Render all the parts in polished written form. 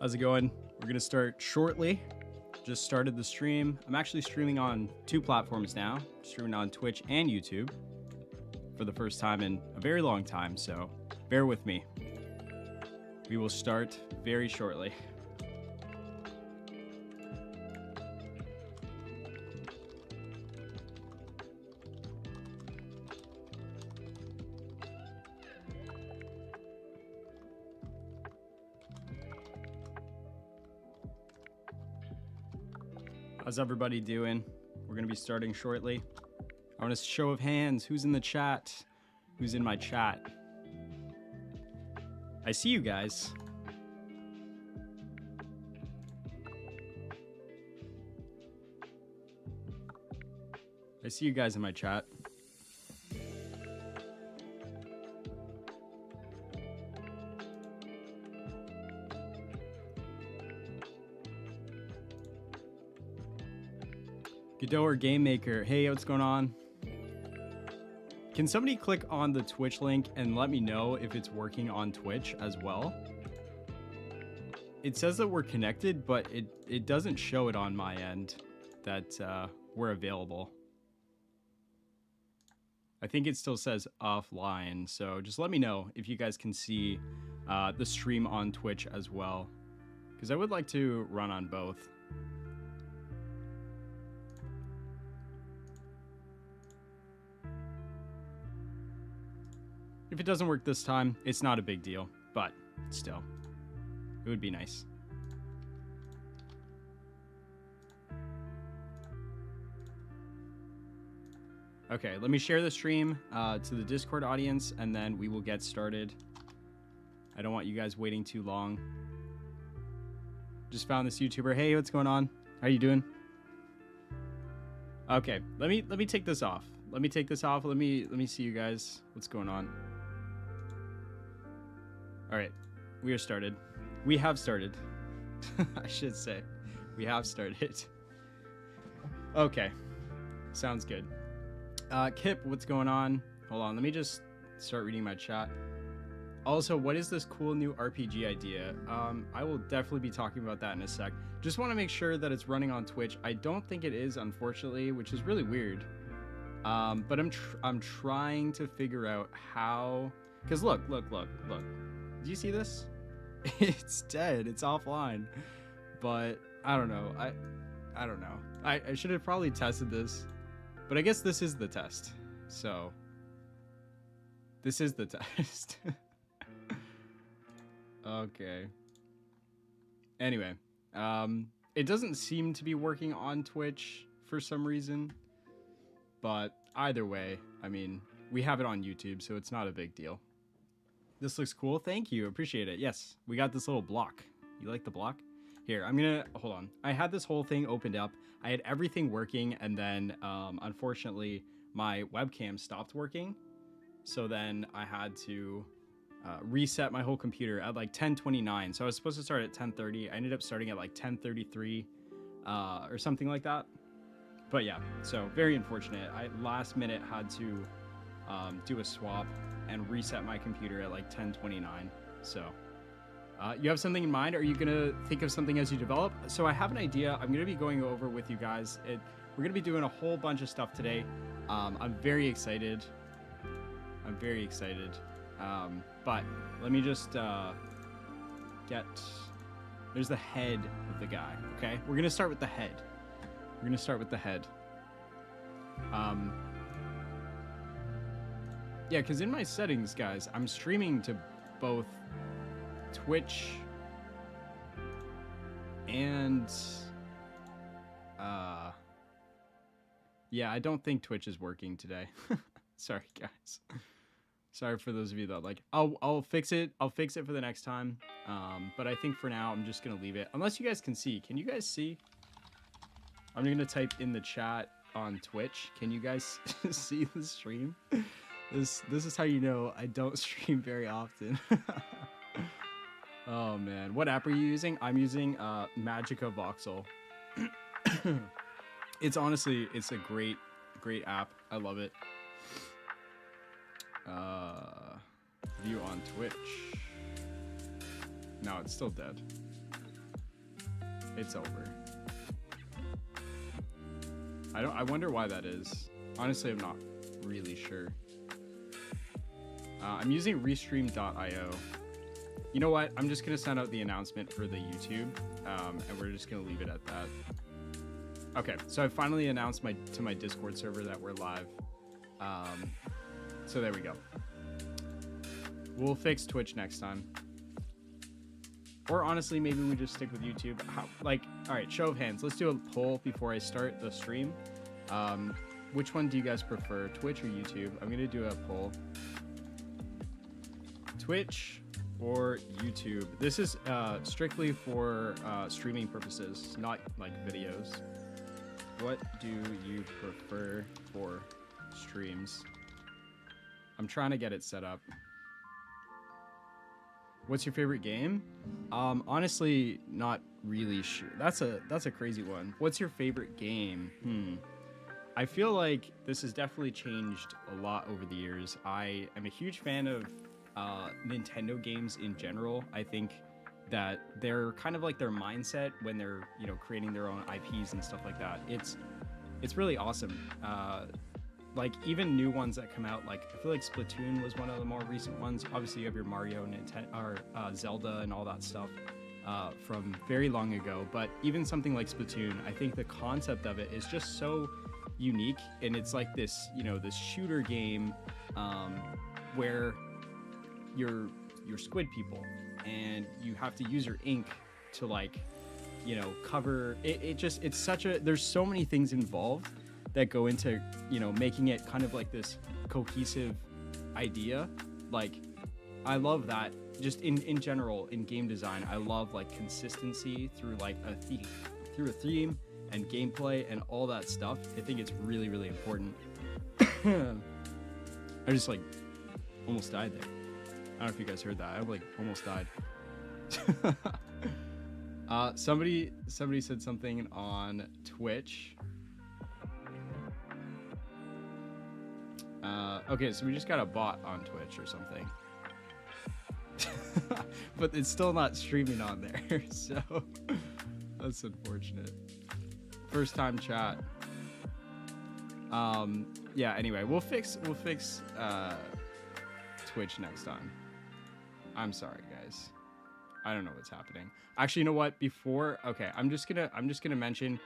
How's it going? We're gonna start shortly. Just started the stream. I'm actually streaming on 2 platforms now. Streaming on Twitch and YouTube for the first time in a very long time, so bear with me. We will start very shortly. How's everybody doing? We're gonna be starting shortly. I want a show of hands. Who's in the chat? Who's in my chat? I see you guys. I see you guys in my chat. Godot or Game Maker. Hey, what's going on? Can somebody click on the Twitch link and let me know if it's working on Twitch as well? It says that we're connected, but it doesn't show it on my end that we're available. I think it still says offline, so just let me know if you guys can see the stream on Twitch as well, because I would like to run on both. If it doesn't work this time, it's not a big deal, but still, it would be nice. Okay, let me share the stream to the Discord audience, and then we will get started. I don't want you guys waiting too long. Just found this YouTuber. Hey, what's going on? How you doing? Okay, let me take this off. Let me take this off. Let me see you guys. What's going on? All right, we are started. We have started. I should say, we have started. Okay, sounds good. Kip, what's going on? Hold on, let me just start reading my chat. Also, what is this cool new RPG idea? I will definitely be talking about that in a sec. Just want to make sure that it's running on Twitch. I don't think it is, unfortunately, which is really weird. But I'm trying to figure out how. Cause look. Do you see this? It's dead. It's offline. But I don't know. I don't know. I should have probably tested this. But I guess this is the test. So this is the test. Okay. Anyway, it doesn't seem to be working on Twitch for some reason. But either way, I mean, we have it on YouTube, so it's not a big deal. This looks cool. Thank you. Appreciate it. Yes, we got this little block. You like the block? Here, I'm gonna, hold on. I had this whole thing opened up. I had everything working, and then unfortunately, my webcam stopped working. So then I had to reset my whole computer at like 10:29. So I was supposed to start at 10:30. I ended up starting at like 10:33 or something like that. But yeah, so very unfortunate. I last minute had to do a swap and reset my computer at like 10:29. So you have something in mind? Are you gonna think of something as you develop? So I have an idea. I'm gonna be going over with you guys. We're gonna be doing a whole bunch of stuff today. I'm very excited. I'm very excited. But let me just get. There's the head of the guy. Okay, we're gonna start with the head. We're gonna start with the head. Yeah, because in my settings, guys, I'm streaming to both Twitch and yeah, I don't think Twitch is working today. Sorry, guys. Sorry for those of you that like. I'll fix it. I'll fix it for the next time. But I think for now, I'm just gonna leave it. Unless you guys can see. Can you guys see? I'm gonna type in the chat on Twitch. Can you guys see the stream? This is how you know I don't stream very often. Oh man, what app are you using? I'm using Magica Voxel. It's honestly, it's a great app. I love it. View on Twitch. No, it's still dead. It's over. I wonder why that is. Honestly, I'm not really sure. I'm using restream.io. You know what? I'm just gonna send out the announcement for the YouTube, and we're just gonna leave it at that. Okay, so I finally announced to my Discord server that we're live. So there we go. We'll fix Twitch next time. Or honestly, maybe we just stick with YouTube. All right, show of hands. Let's do a poll before I start the stream. Which one do you guys prefer, Twitch or YouTube? I'm gonna do a poll. Twitch or YouTube? This is strictly for streaming purposes, not like videos. What do you prefer for streams? I'm trying to get it set up. What's your favorite game? Honestly, not really sure. That's a crazy one. What's your favorite game? I feel like this has definitely changed a lot over the years. I am a huge fan of Nintendo games in general. I think that they're kind of like their mindset when they're, you know, creating their own IPs and stuff like that. It's really awesome. Like even new ones that come out, like I feel like Splatoon was one of the more recent ones. Obviously you have your Mario, Zelda and all that stuff from very long ago. But even something like Splatoon, I think the concept of it is just so unique, and it's like this, you know, this shooter game where you're squid people and you have to use your ink to, like, you know, cover it. It's such a, there's so many things involved that go into, you know, making it kind of like this cohesive idea. Like, I love that just in general in game design. I love like consistency through like a theme and gameplay and all that stuff. I think it's really, really important. I just like almost died there. I don't know if you guys heard that. I like almost died. Somebody said something on Twitch. Okay, so we just got a bot on Twitch or something. But it's still not streaming on there, so that's unfortunate. First time chat. Yeah, anyway, we'll fix Twitch next time. I'm sorry, guys. I don't know what's happening. Actually, you know what? Okay, I'm just gonna mention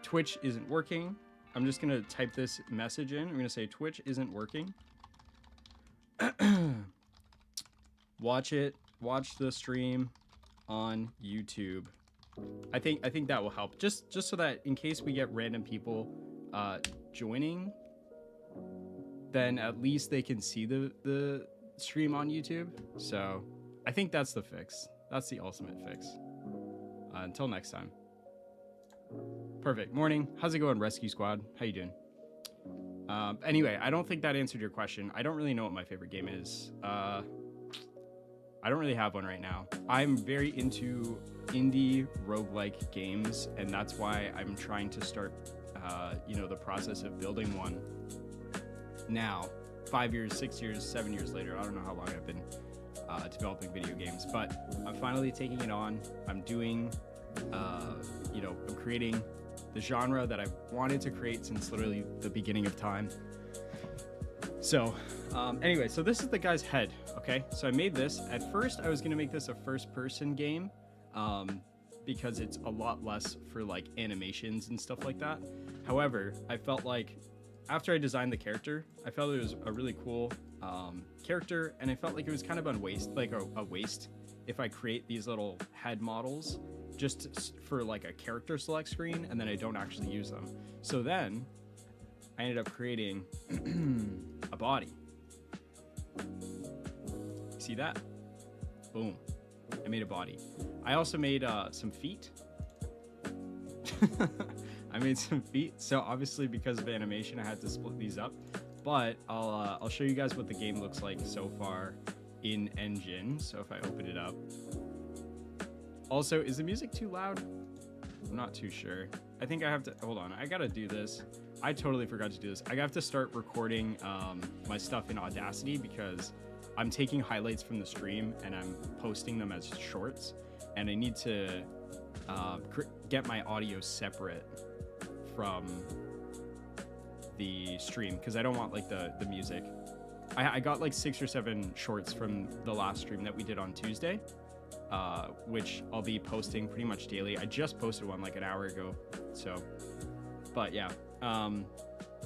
Twitch isn't working. I'm just gonna type this message in. I'm gonna say Twitch isn't working. Watch the stream on YouTube. I think that will help. Just so that in case we get random people joining, then at least they can see the stream on YouTube. So I think that's the fix. That's the ultimate fix. Until next time. Perfect. Morning. How's it going, Rescue Squad? How you doing? Anyway, I don't think that answered your question. I don't really know what my favorite game is. I don't really have one right now. I'm very into indie roguelike games, and that's why I'm trying to start, you know, the process of building one now. 5 years, 6 years, 7 years later. I don't know how long I've been developing video games, but I'm finally taking it on. I'm doing, you know, I'm creating the genre that I've wanted to create since literally the beginning of time. So anyway, so this is the guy's head. Okay, so I made this. At first I was gonna make this a first-person game because it's a lot less for like animations and stuff like that. However, I felt like after I designed the character, I felt it was a really cool character, and I felt like it was kind of a waste if I create these little head models just for like a character select screen and then I don't actually use them. So then I ended up creating a body. See that? Boom. I made a body. I also made some feet. I made some feet. So obviously because of animation, I had to split these up. But I'll show you guys what the game looks like so far in Engine. So if I open it up. Also, is the music too loud? I'm not too sure. I think I have to, hold on, I gotta do this. I totally forgot to do this. I have to start recording my stuff in Audacity because I'm taking highlights from the stream and I'm posting them as shorts, and I need to get my audio separate from the stream, because I don't want like the music. I got like 6 or 7 shorts from the last stream that we did on Tuesday, which I'll be posting pretty much daily. I just posted one like an hour ago, so, but yeah, I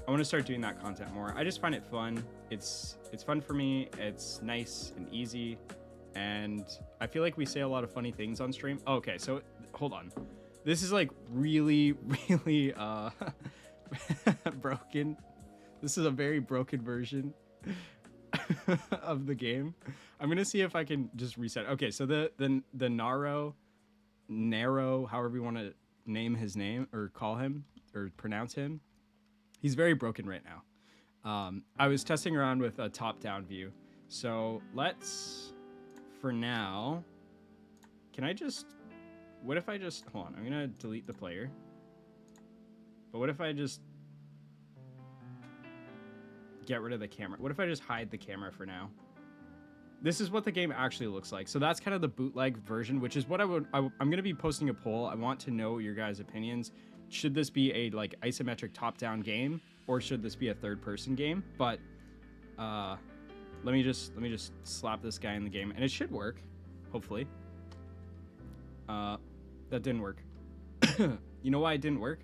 want to start doing that content more. I just find it fun. It's fun for me. It's nice and easy, and I feel like we say a lot of funny things on stream. Oh, okay, so hold on. This is like really broken. This is a very broken version of the game. I'm gonna see if I can just reset. Okay, so the narrow, however you want to name his name or call him or pronounce him, he's very broken right now. I was testing around with a top-down view, so let's, for now, what if I just, hold on, I'm gonna delete the player, but what if I just get rid of the camera? What if I just hide the camera for now? This is what the game actually looks like. So that's kind of the bootleg version, which is what I'm going to be posting a poll. I want to know your guys' opinions. Should this be a like isometric top-down game, or should this be a third-person game? But let me just slap this guy in the game, and it should work, hopefully. That didn't work. You know why it didn't work?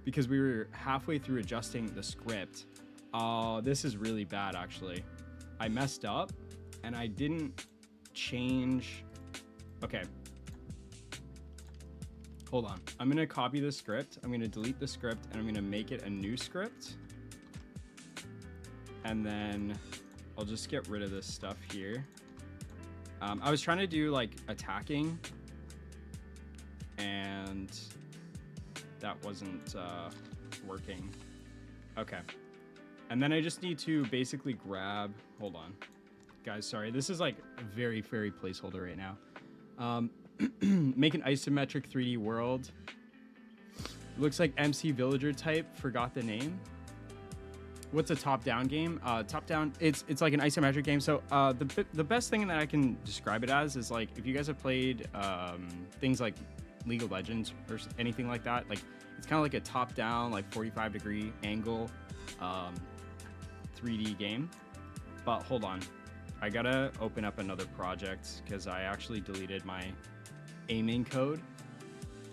Because we were halfway through adjusting the script. Oh, this is really bad, actually. I messed up, and I didn't change. Okay. Hold on. I'm going to copy the script. I'm going to delete the script, and I'm going to make it a new script. And then I'll just get rid of this stuff here. I was trying to do, like, attacking, and that wasn't working. Okay. And then I just need to basically grab, hold on. Guys, sorry, this is like a very placeholder right now. Make an isometric 3D world. Looks like MC Villager type, forgot the name. What's a top-down game? Top-down, it's like an isometric game. So the best thing that I can describe it as is like, if you guys have played things like League of Legends or anything like that, like it's kind of like a top-down, like 45-degree angle 3D game. But hold on, I gotta open up another project because I actually deleted my aiming code,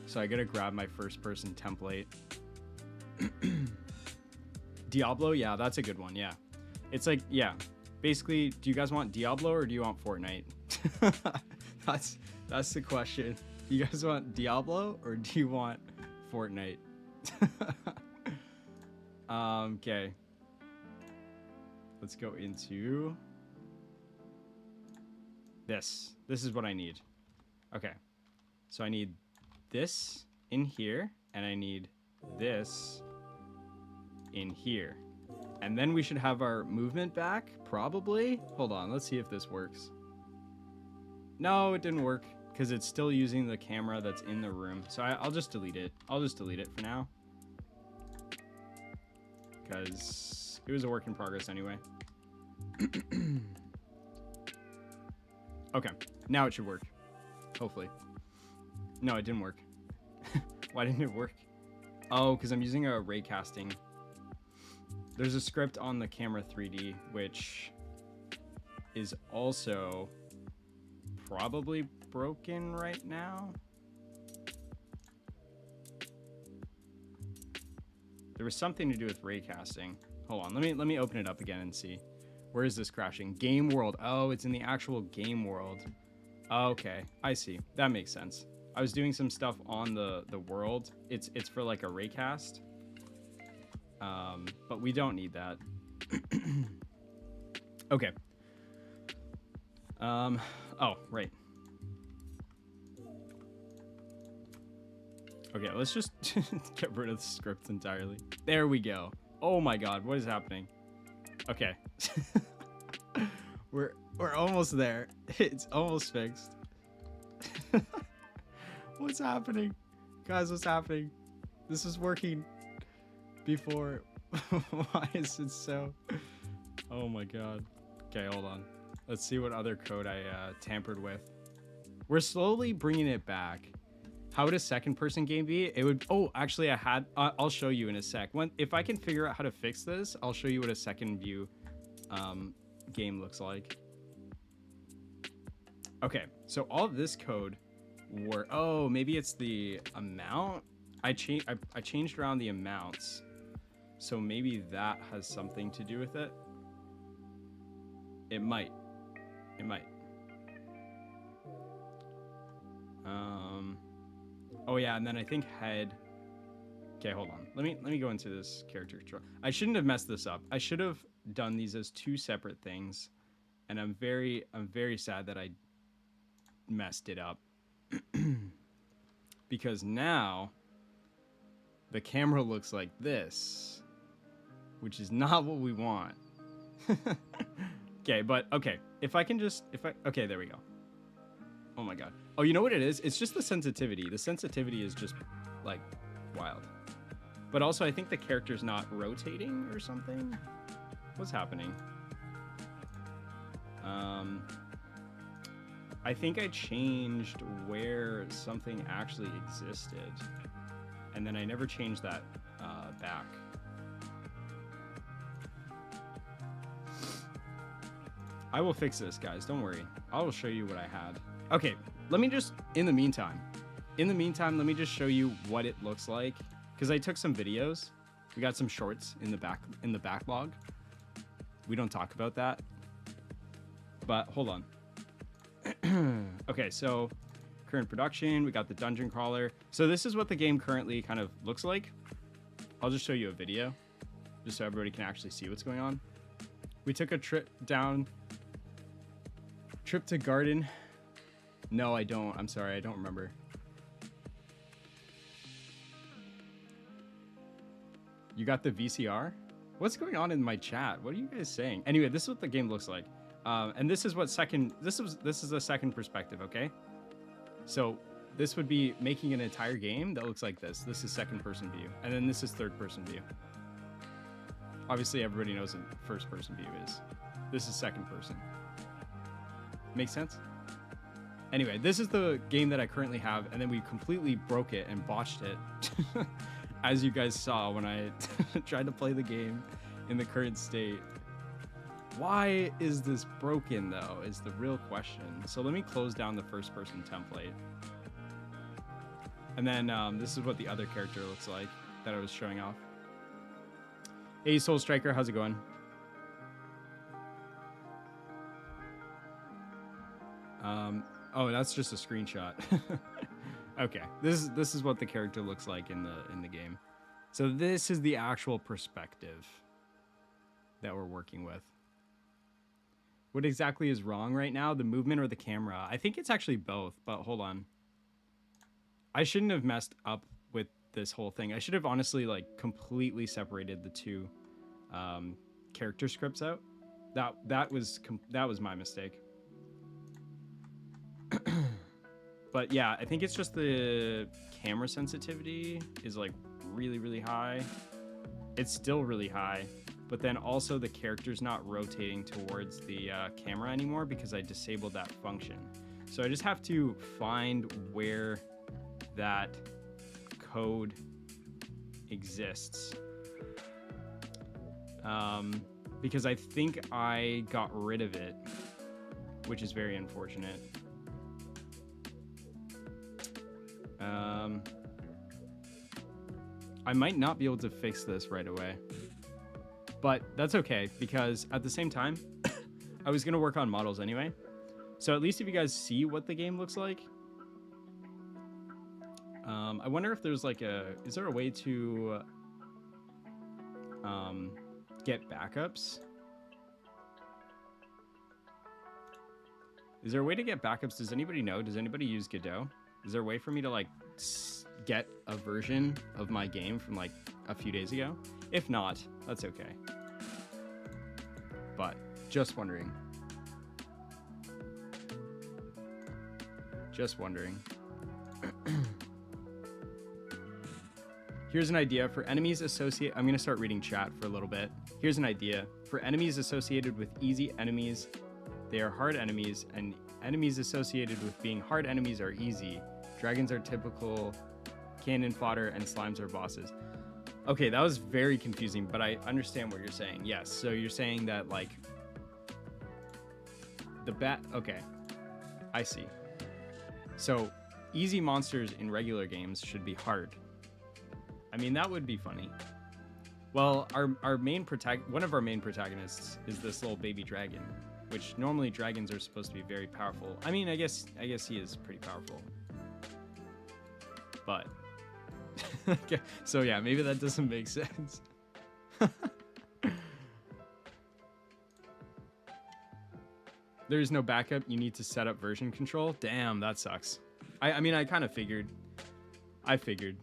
so I gotta grab my first-person template. Diablo, yeah, that's a good one. Yeah, it's like, yeah, basically, do you guys want Diablo or do you want Fortnite? that's the question. Do you guys want Diablo or do you want Fortnite? Okay, let's go into this. This is what I need. Okay, so I need this in here, and I need this in here, and then we should have our movement back, probably. Hold on, let's see if this works. No, it didn't work because it's still using the camera that's in the room, so I'll just delete it. I'll just delete it for now because it was a work in progress anyway. Okay, now it should work, hopefully. No, it didn't work. Why didn't it work? Oh, because I'm using a ray casting. There's a script on the camera 3D, which is also probably broken right now. There was something to do with ray casting. Hold on, let me open it up again and see. Where is this crashing? Game world. Oh, it's in the actual game world. Okay, I see. That makes sense. I was doing some stuff on the world. It's for like a raycast. But we don't need that. Okay. Oh, right. Okay, let's just get rid of the script entirely. There we go. Oh my god, what is happening? Okay. We're almost there. It's almost fixed. What's happening? Guys, what's happening? This is working before. Why is it so? Oh my god. Okay, hold on. Let's see what other code I tampered with. We're slowly bringing it back. How would a second person game be? It would, oh, actually I'll show you in a sec. If I can figure out how to fix this, I'll show you what a second view game looks like. Okay, so all of this code oh, maybe it's the amount. I changed around the amounts. So maybe that has something to do with it. It might. It might. Oh yeah, and then I think head. Okay, hold on. Let me go into this character control. I shouldn't have messed this up. I should have done these as two separate things, and I'm very sad that I messed it up. Because now the camera looks like this, which is not what we want. Okay, but okay. Okay, there we go. Oh my god. Oh, you know what it is? It's just the sensitivity. The sensitivity is just like wild. But also I think the character's not rotating or something. What's happening? I think I changed where something actually existed. And then I never changed that back. I will fix this, guys. Don't worry. I will show you what I had. Okay, let me just, in the meantime, let me just show you what it looks like. Because I took some videos. We got some shorts in the backlog. We don't talk about that. But hold on. Okay, so current production, we got the dungeon crawler. So this is what the game currently kind of looks like. I'll just show you a video just so everybody can actually see what's going on. We took a trip to garden. No, I don't. I'm sorry, I don't remember. You got the VCR? What's going on in my chat? What are you guys saying? Anyway, this is what the game looks like. And this is what this is a second perspective, okay? So this would be making an entire game that looks like this. This is second person view. And then this is third person view. Obviously everybody knows what first person view is. This is second person. Make sense? Anyway, this is the game that I currently have, and then we completely broke it and botched it. As you guys saw when I tried to play the game in the current state. Why is this broken, though, is the real question. So let me close down the first person template. And then this is what the other character looks like that I was showing off. Hey, Soul Striker, how's it going? Oh, that's just a screenshot. Okay, this is what the character looks like in the game. So this is the actual perspective that we're working with. What exactly is wrong right now? The movement or the camera? I think it's actually both, but hold on. I shouldn't have messed up with this whole thing. I should have honestly like completely separated the two character scripts out. That was my mistake. But yeah, I think it's just the camera sensitivity is like really, really high. It's still really high, but then also the character's not rotating towards the camera anymore because I disabled that function. So I just have to find where that code exists. Because I think I got rid of it, which is very unfortunate. I might not be able to fix this right away, but that's okay because at the same time, I was going to work on models anyway. So at least if you guys see what the game looks like, I wonder if there's like is there a way to get backups? Is there a way to get backups? Does anybody know? Does anybody use Godot? Is there a way for me to like get a version of my game from like a few days ago? If not, that's okay. But just wondering. Just wondering. Here's an idea for enemies associated. I'm going to start reading chat for a little bit. Here's an idea for enemies associated with easy enemies. They are hard enemies, and enemies associated with being hard enemies are easy. Dragons are typical cannon fodder and slimes are bosses. Okay, that was very confusing, but I understand what you're saying. Yes, so you're saying that, like, the bat... Okay, I see. So, easy monsters in regular games should be hard. I mean, that would be funny. Well, our main one of our main protagonists is this little baby dragon, which normally dragons are supposed to be very powerful. I mean, I guess he is pretty powerful. But okay, so yeah, maybe that doesn't make sense. There's no backup. You need to set up version control. Damn, that sucks. I mean, I kind of figured. I figured.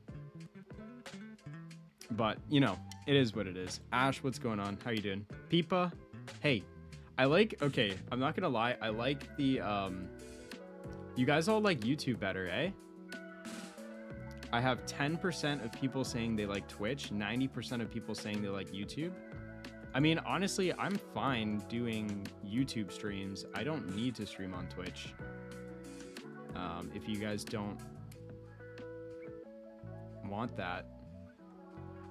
But, you know, it is what it is. Ash, what's going on? How you doing? Peepa, hey. I like, okay, I'm not gonna lie. I like the, you guys all like YouTube better, eh? I have 10% of people saying they like Twitch, 90% of people saying they like YouTube. I mean, honestly, I'm fine doing YouTube streams. I don't need to stream on Twitch. If you guys don't want that.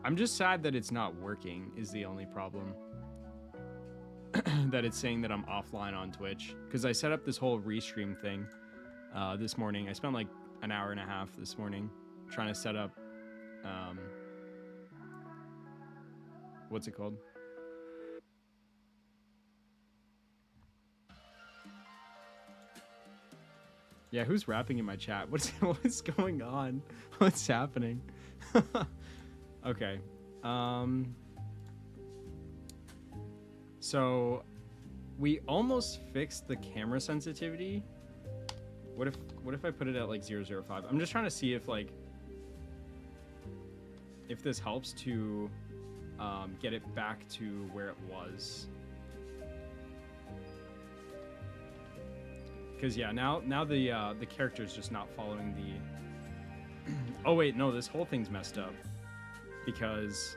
I'm just sad that it's not working is the only problem. That it's saying that I'm offline on Twitch. Because I set up this whole restream thing this morning. I spent like an hour and a half this morning trying to set up, what's it called? Yeah, who's rapping in my chat? What's going on? What's happening? Okay. So we almost fixed the camera sensitivity. What if I put it at like 0.05? I'm just trying to see if like if this helps to get it back to where it was. Because yeah, now the character is just not following the. Oh wait, no, this whole thing's messed up because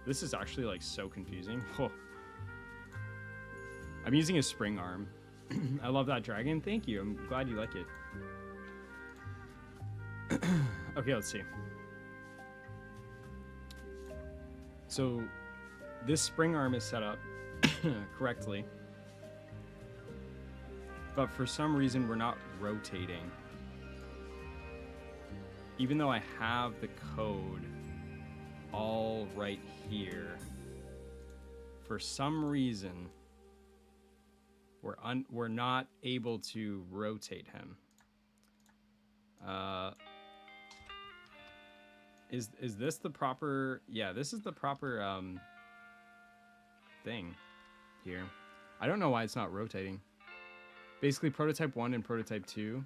this is actually like so confusing. Oh. I'm using a spring arm. I love that dragon. Thank you. I'm glad you like it. Okay, let's see. So this spring arm is set up correctly. But for some reason, we're not rotating. Even though I have the code all right here, for some reason, we're not able to rotate him. Is this the proper? Yeah, this is the proper thing here. I don't know why it's not rotating. Basically, prototype 1 and prototype 2.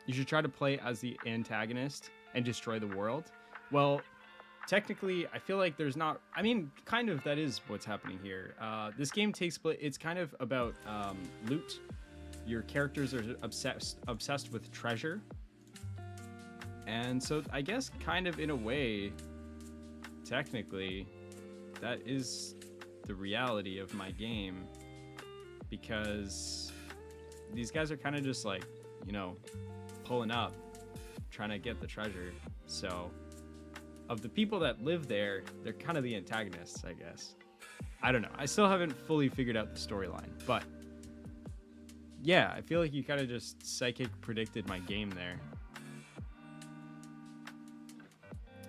You should try to play as the antagonist and destroy the world. Well, technically, I feel like there's not... I mean, kind of, that is what's happening here. This game takes place... It's kind of about loot. Your characters are obsessed with treasure. And so, I guess, kind of in a way, technically, that is the reality of my game. Because these guys are kind of just like, you know, pulling up, trying to get the treasure. So, of the people that live there, they're kind of the antagonists, I guess. I don't know. I still haven't fully figured out the storyline, but yeah, I feel like you kind of just psychic predicted my game there.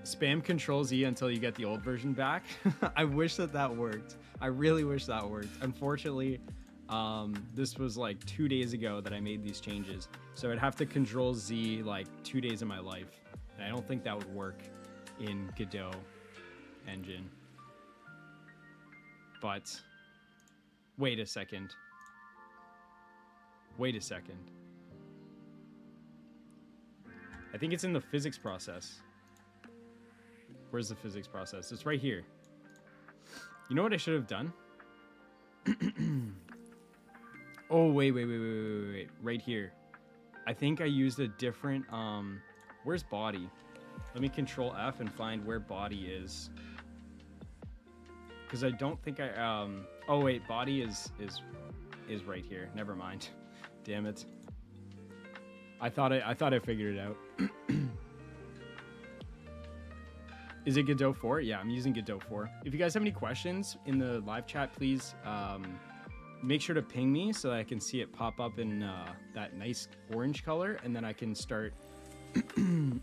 Spam Control Z until you get the old version back. I wish that worked. I really wish that worked. Unfortunately, this was like 2 days ago that I made these changes. So I'd have to Control Z like 2 days of my life. And I don't think that would work in Godot engine. But wait a second. Wait a second. I think it's in the physics process. Where's the physics process? It's right here. You know what I should have done? Oh, wait. Right here. I think I used a different, where's body? Let me Control F and find where body is. Because I don't think I, oh wait, body is is right here. Never mind. Damn it. I thought I figured it out. Is it Godot 4? Yeah, I'm using Godot 4. If you guys have any questions in the live chat, please make sure to ping me so that I can see it pop up in that nice orange color, and then I can start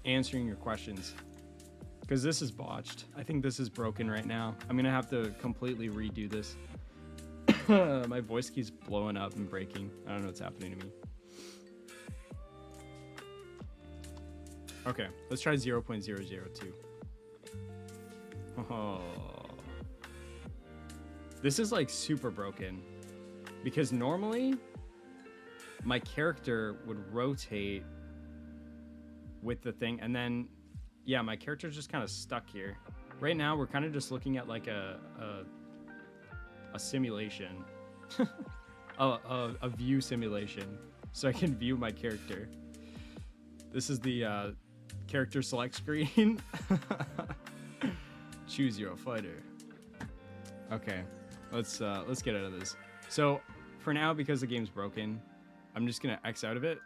answering your questions. Because this is botched. I think this is broken right now. I'm going to have to completely redo this. My voice keeps blowing up and breaking. I don't know what's happening to me. Okay, let's try 0.002. Oh. This is like super broken. Because normally my character would rotate with the thing, and then yeah, my character's just kind of stuck here. Right now we're kind of just looking at like a simulation. a view simulation, so I can view my character. This is the character select screen. Choose your fighter. Okay, let's get out of this. So for now, because the game's broken, I'm just gonna X out of it,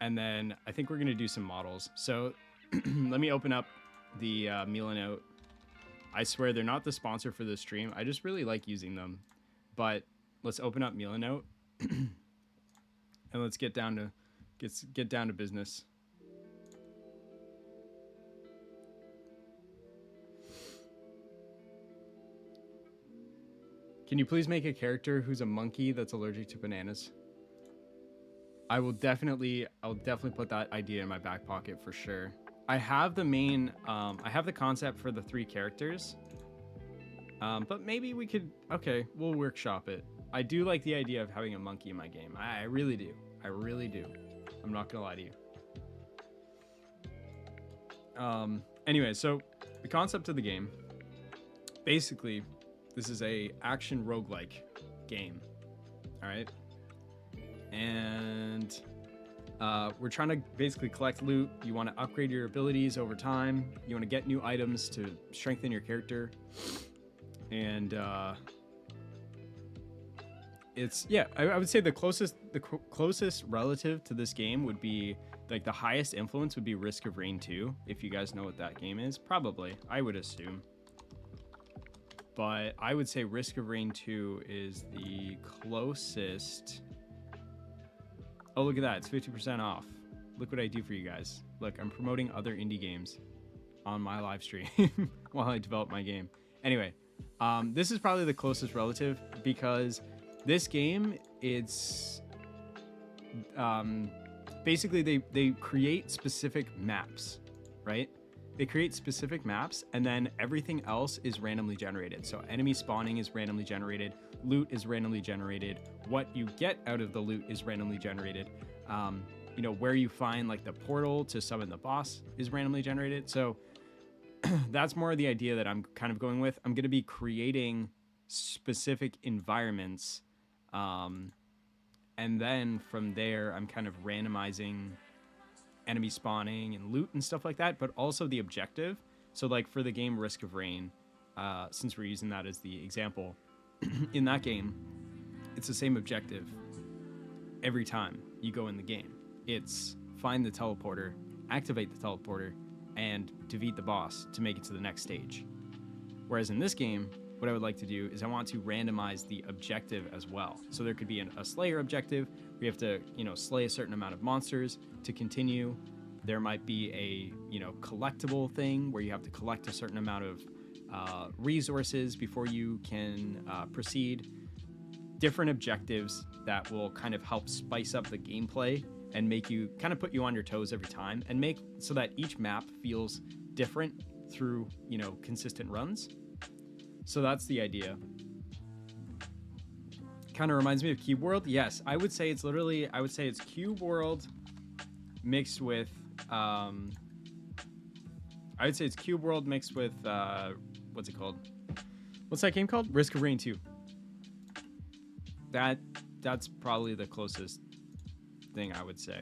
and then I think we're gonna do some models. So let me open up the Milanote. I swear they're not the sponsor for this stream. I just really like using them. But let's open up Milanote and let's get down to business. Can you please make a character who's a monkey that's allergic to bananas? I'll definitely put that idea in my back pocket for sure. I have the main, I have the concept for the 3 characters, but maybe we could, okay, we'll workshop it. I do like the idea of having a monkey in my game. I really do. I really do. I'm not gonna lie to you. Anyway, so the concept of the game, basically, this is a action roguelike game, all right? And we're trying to basically collect loot. You want to upgrade your abilities over time. You want to get new items to strengthen your character. And it's, yeah, I would say the closest relative to this game would be, like, the highest influence would be Risk of Rain 2, if you guys know what that game is. Probably, I would assume. But I would say Risk of Rain 2 is the closest. Oh, look at that. It's 50% off. Look what I do for you guys. Look, I'm promoting other indie games on my live stream while I develop my game. Anyway, this is probably the closest relative because this game, it's basically they create specific maps, right? They create specific maps, and then everything else is randomly generated. So enemy spawning is randomly generated, loot is randomly generated, what you get out of the loot is randomly generated. You know, where you find like the portal to summon the boss is randomly generated. So that's more the idea that I'm kind of going with. I'm going to be creating specific environments, and then from there I'm kind of randomizing enemy spawning and loot and stuff like that, but also the objective. So like for the game Risk of Rain, since we're using that as the example, in that game, it's the same objective every time you go in the game. It's find the teleporter, activate the teleporter, and defeat the boss to make it to the next stage. Whereas in this game, what I would like to do is I want to randomize the objective as well. So there could be a Slayer objective. We have to, you know, slay a certain amount of monsters to continue. There might be a, you know, collectible thing where you have to collect a certain amount of resources before you can proceed. Different objectives that will kind of help spice up the gameplay and make you kind of put you on your toes every time and make so that each map feels different through, you know, consistent runs. So that's the idea. Kind of reminds me of Cube World. Yes, I would say it's literally, I would say it's Cube World mixed with, I would say it's Cube World mixed with, what's it called? What's that game called? Risk of Rain 2. That's probably the closest thing I would say.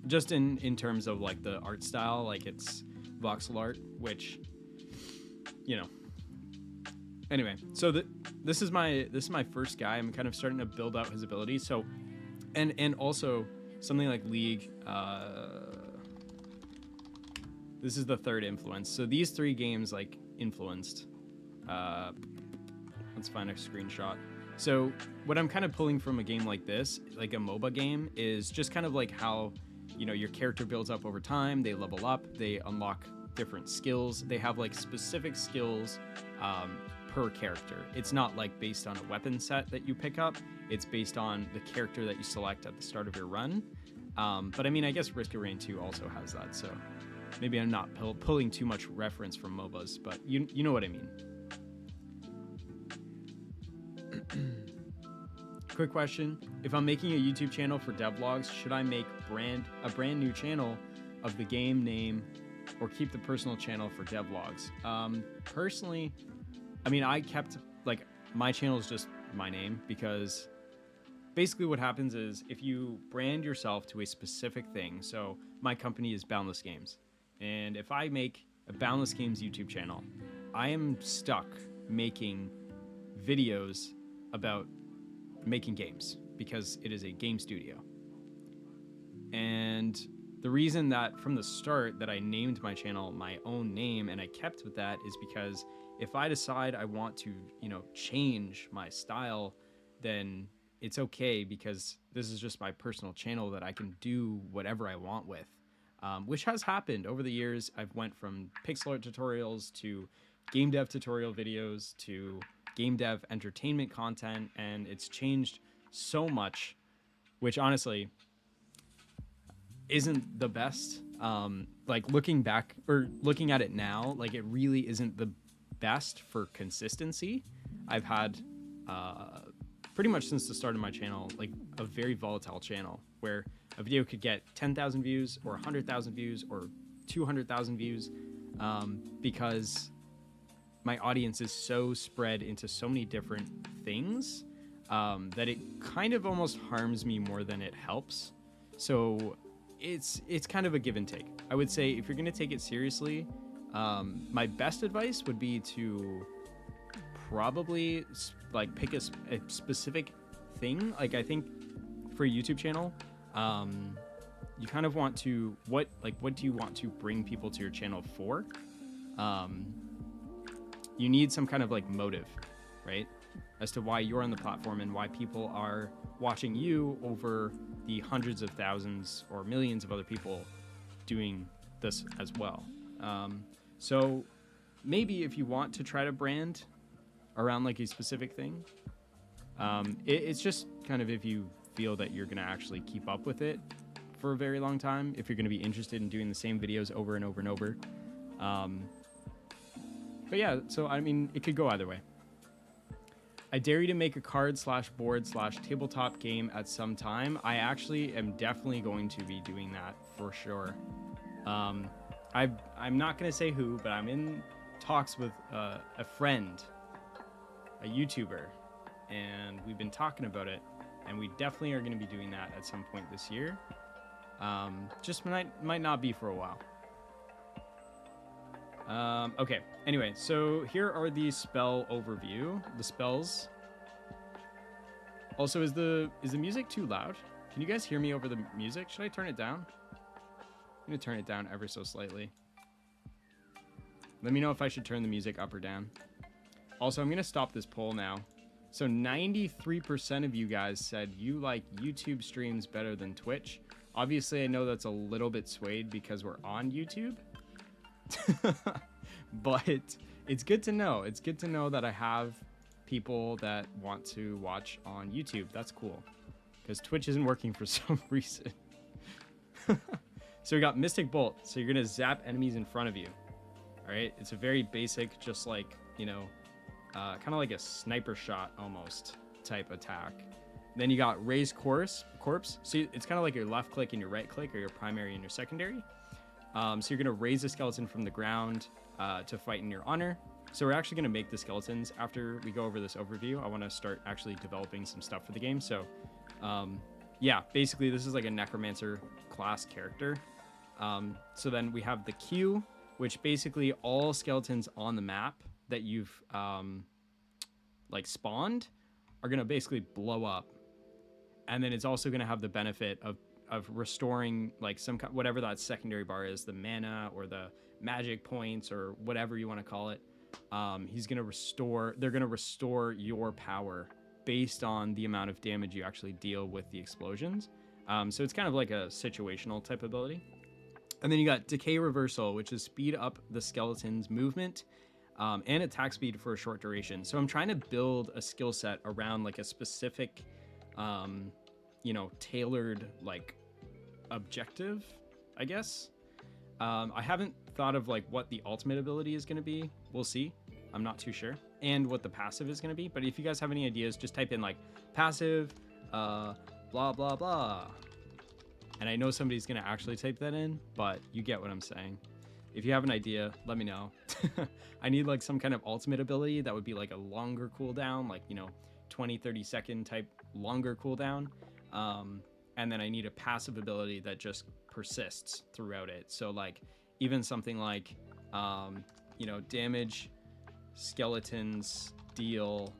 Just in terms of like the art style, like it's voxel art, which, you know. Anyway, so the this is my first guy. I'm kind of starting to build out his ability. So, and also something like League. This is the third influence. So these 3 games like influenced. Let's find a screenshot. So what I'm kind of pulling from a game like this, like a MOBA game, is just kind of like how, you know, your character builds up over time. They level up. They unlock different skills. They have like specific skills per character. It's not like based on a weapon set that you pick up. It's based on the character that you select at the start of your run. But I mean, I guess Risk of Rain 2 also has that. So maybe I'm not pulling too much reference from MOBAs, but you know what I mean. Quick question. If I'm making a YouTube channel for devlogs, should I make a brand new channel of the game name or keep the personal channel for devlogs? Personally, I mean, I kept, like, my channel is just my name, because basically what happens is if you brand yourself to a specific thing, so my company is Boundless Games, and if I make a Boundless Games YouTube channel, I am stuck making videos about making games because it is a game studio. And the reason that from the start that I named my channel my own name and I kept with that is because if I decide I want to, you know, change my style, then it's okay, because this is just my personal channel that I can do whatever I want with, which has happened over the years. I've went from pixel art tutorials to game dev tutorial videos to game dev entertainment content, and it's changed so much, which honestly isn't the best. Like looking back or looking at it now, like it really isn't the best for consistency. I've had pretty much since the start of my channel, like a very volatile channel where a video could get 10,000 views or 100,000 views or 200,000 views, because my audience is so spread into so many different things that it kind of almost harms me more than it helps. So it's kind of a give and take. I would say if you're going to take it seriously, my best advice would be to probably like pick a specific thing. Like I think for a YouTube channel, you kind of want to, what do you want to bring people to your channel for? You need some kind of like motive, right? As to why you're on the platform and why people are watching you over the hundreds of thousands or millions of other people doing this as well. So maybe if you want to try to brand around like a specific thing, it's just kind of if you feel that you're going to actually keep up with it for a very long time, if you're going to be interested in doing the same videos over and over and over. But yeah, so I mean, it could go either way. I dare you to make a card/board/tabletop game at some time. I actually am definitely going to be doing that for sure. I'm not going to say who, but I'm in talks with a friend, a YouTuber, and we've been talking about it, and we definitely are going to be doing that at some point this year. Just might not be for a while. Okay, anyway, so here are the spell overview, the spells. Also, is the music too loud? Can you guys hear me over the music? Should I turn it down? I'm gonna turn it down ever so slightly. Let me know if I should turn the music up or down. Also, I'm gonna stop this poll now. So 93% of you guys said you like YouTube streams better than Twitch. Obviously, I know that's a little bit swayed because we're on YouTube. But it's good to know. It's good to know that I have people that want to watch on YouTube. That's cool, because Twitch isn't working for some reason. So we got Mystic Bolt. So you're gonna zap enemies in front of you. All right, it's a very basic, just like, you know, kind of like a sniper shot almost type attack. Then you got Raise Corpse. So it's kind of like your left click and your right click, or your primary and your secondary. So you're gonna raise the skeleton from the ground to fight in your honor. So we're actually gonna make the skeletons after we go over this overview. I want to start actually developing some stuff for the game. So yeah, basically this is like a necromancer class character. So then we have the queue, which basically all skeletons on the map that you've like spawned are going to basically blow up. And then it's also going to have the benefit of restoring like whatever that secondary bar is, the mana or the magic points or whatever you want to call it. They're going to restore your power based on the amount of damage you actually deal with the explosions. So it's kind of like a situational type ability. And then you got Decay Reversal, which is speed up the skeleton's movement and attack speed for a short duration. So I'm trying to build a skill set around like a specific, tailored like objective, I guess. I haven't thought of like what the ultimate ability is going to be. We'll see. I'm not too sure. And what the passive is going to be. But if you guys have any ideas, just type in like passive, blah, blah, blah. And I know somebody's going to actually type that in, but you get what I'm saying. If you have an idea, let me know. I need like some kind of ultimate ability that would be like a longer cooldown, like, 20, 30 second type longer cooldown. And then I need a passive ability that just persists throughout it. So like even something like, damage, skeletons, deal,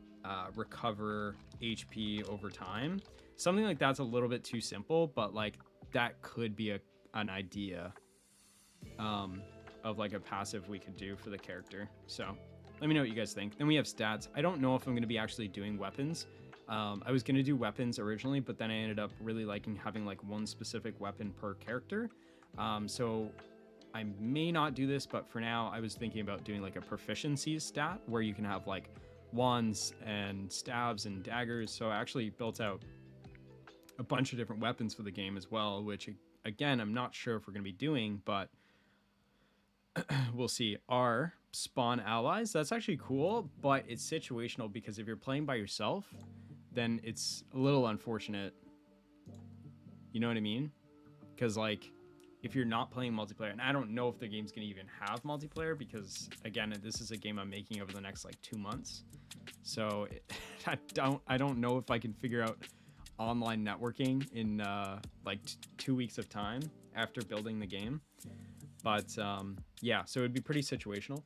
recover HP over time. Something like that's a little bit too simple, but like that could be an idea of like a passive we could do for the character. So let me know what you guys think. Then we have stats. I don't know if I'm going to be actually doing weapons. I was going to do weapons originally, but then I ended up really liking having like one specific weapon per character. So I may not do this, but for now I was thinking about doing like a proficiency stat where you can have like wands and stabs and daggers. So I actually built out a bunch of different weapons for the game as well, which again, I'm not sure if we're going to be doing, but we'll see. Are spawn allies. That's actually cool, but it's situational because if you're playing by yourself, then it's a little unfortunate. You know what I mean? Because like if you're not playing multiplayer, and I don't know if the game's going to even have multiplayer because again, this is a game I'm making over the next like 2 months. So I don't know if I can figure out online networking in like 2 weeks of time after building the game. But yeah, so it'd be pretty situational.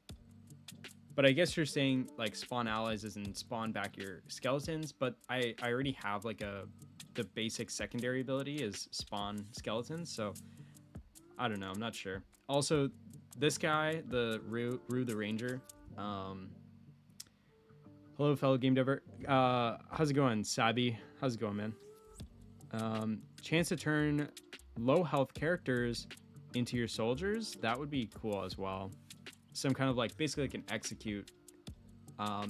But I guess you're saying like spawn allies isn't spawn back your skeletons, but I already have like the basic secondary ability is spawn skeletons, so I don't know, I'm not sure. Also, this guy, the Rue the Ranger, hello fellow game dever. How's it going, Sabi? How's it going, man? Chance to turn low health characters into your soldiers, that would be cool as well. Some kind of like basically like an execute.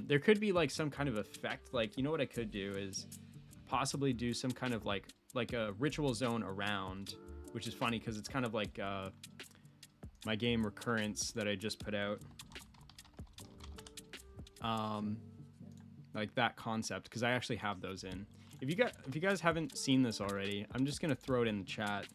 There could be like some kind of effect, like, you know what I could do is possibly do some kind of like a ritual zone around, which is funny because it's kind of like my game Recurrence that I just put out, like that concept, because I actually have those in. If you guys haven't seen this already, I'm just gonna throw it in the chat.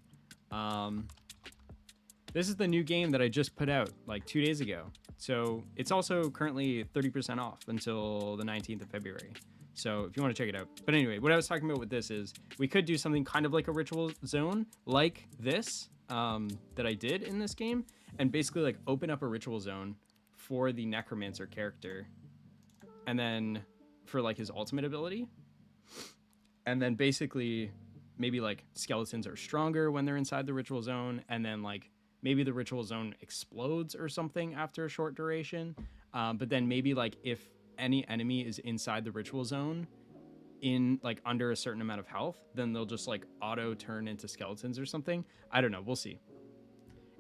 This is the new game that I just put out like 2 days ago. So it's also currently 30% off until the 19th of February. So if you want to check it out. But anyway, what I was talking about with this is we could do something kind of like a ritual zone like this that I did in this game, and basically like open up a ritual zone for the Necromancer character, and then for like his ultimate ability. And then basically maybe like skeletons are stronger when they're inside the ritual zone, and then like maybe the ritual zone explodes or something after a short duration. But then maybe like if any enemy is inside the ritual zone in like under a certain amount of health, then they'll just like auto turn into skeletons or something. I don't know. We'll see.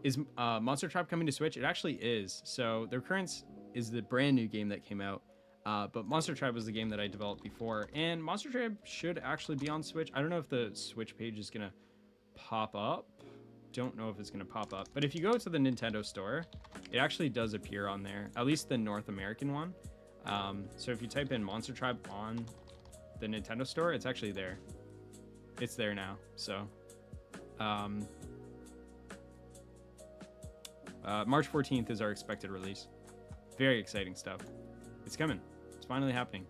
Is Monster Trap coming to Switch? It actually is. So The Recurrence is the brand new game that came out. But Monster Trap was the game that I developed before. And Monster Trap should actually be on Switch. I don't know if the Switch page is going to pop up. Don't know if it's going to pop up. But if you go to the Nintendo store, it actually does appear on there. At least the North American one. So if you type in Monster Trap on the Nintendo store, it's actually there. It's there now. So March 14th is our expected release. Very exciting stuff. It's coming. It's finally happening.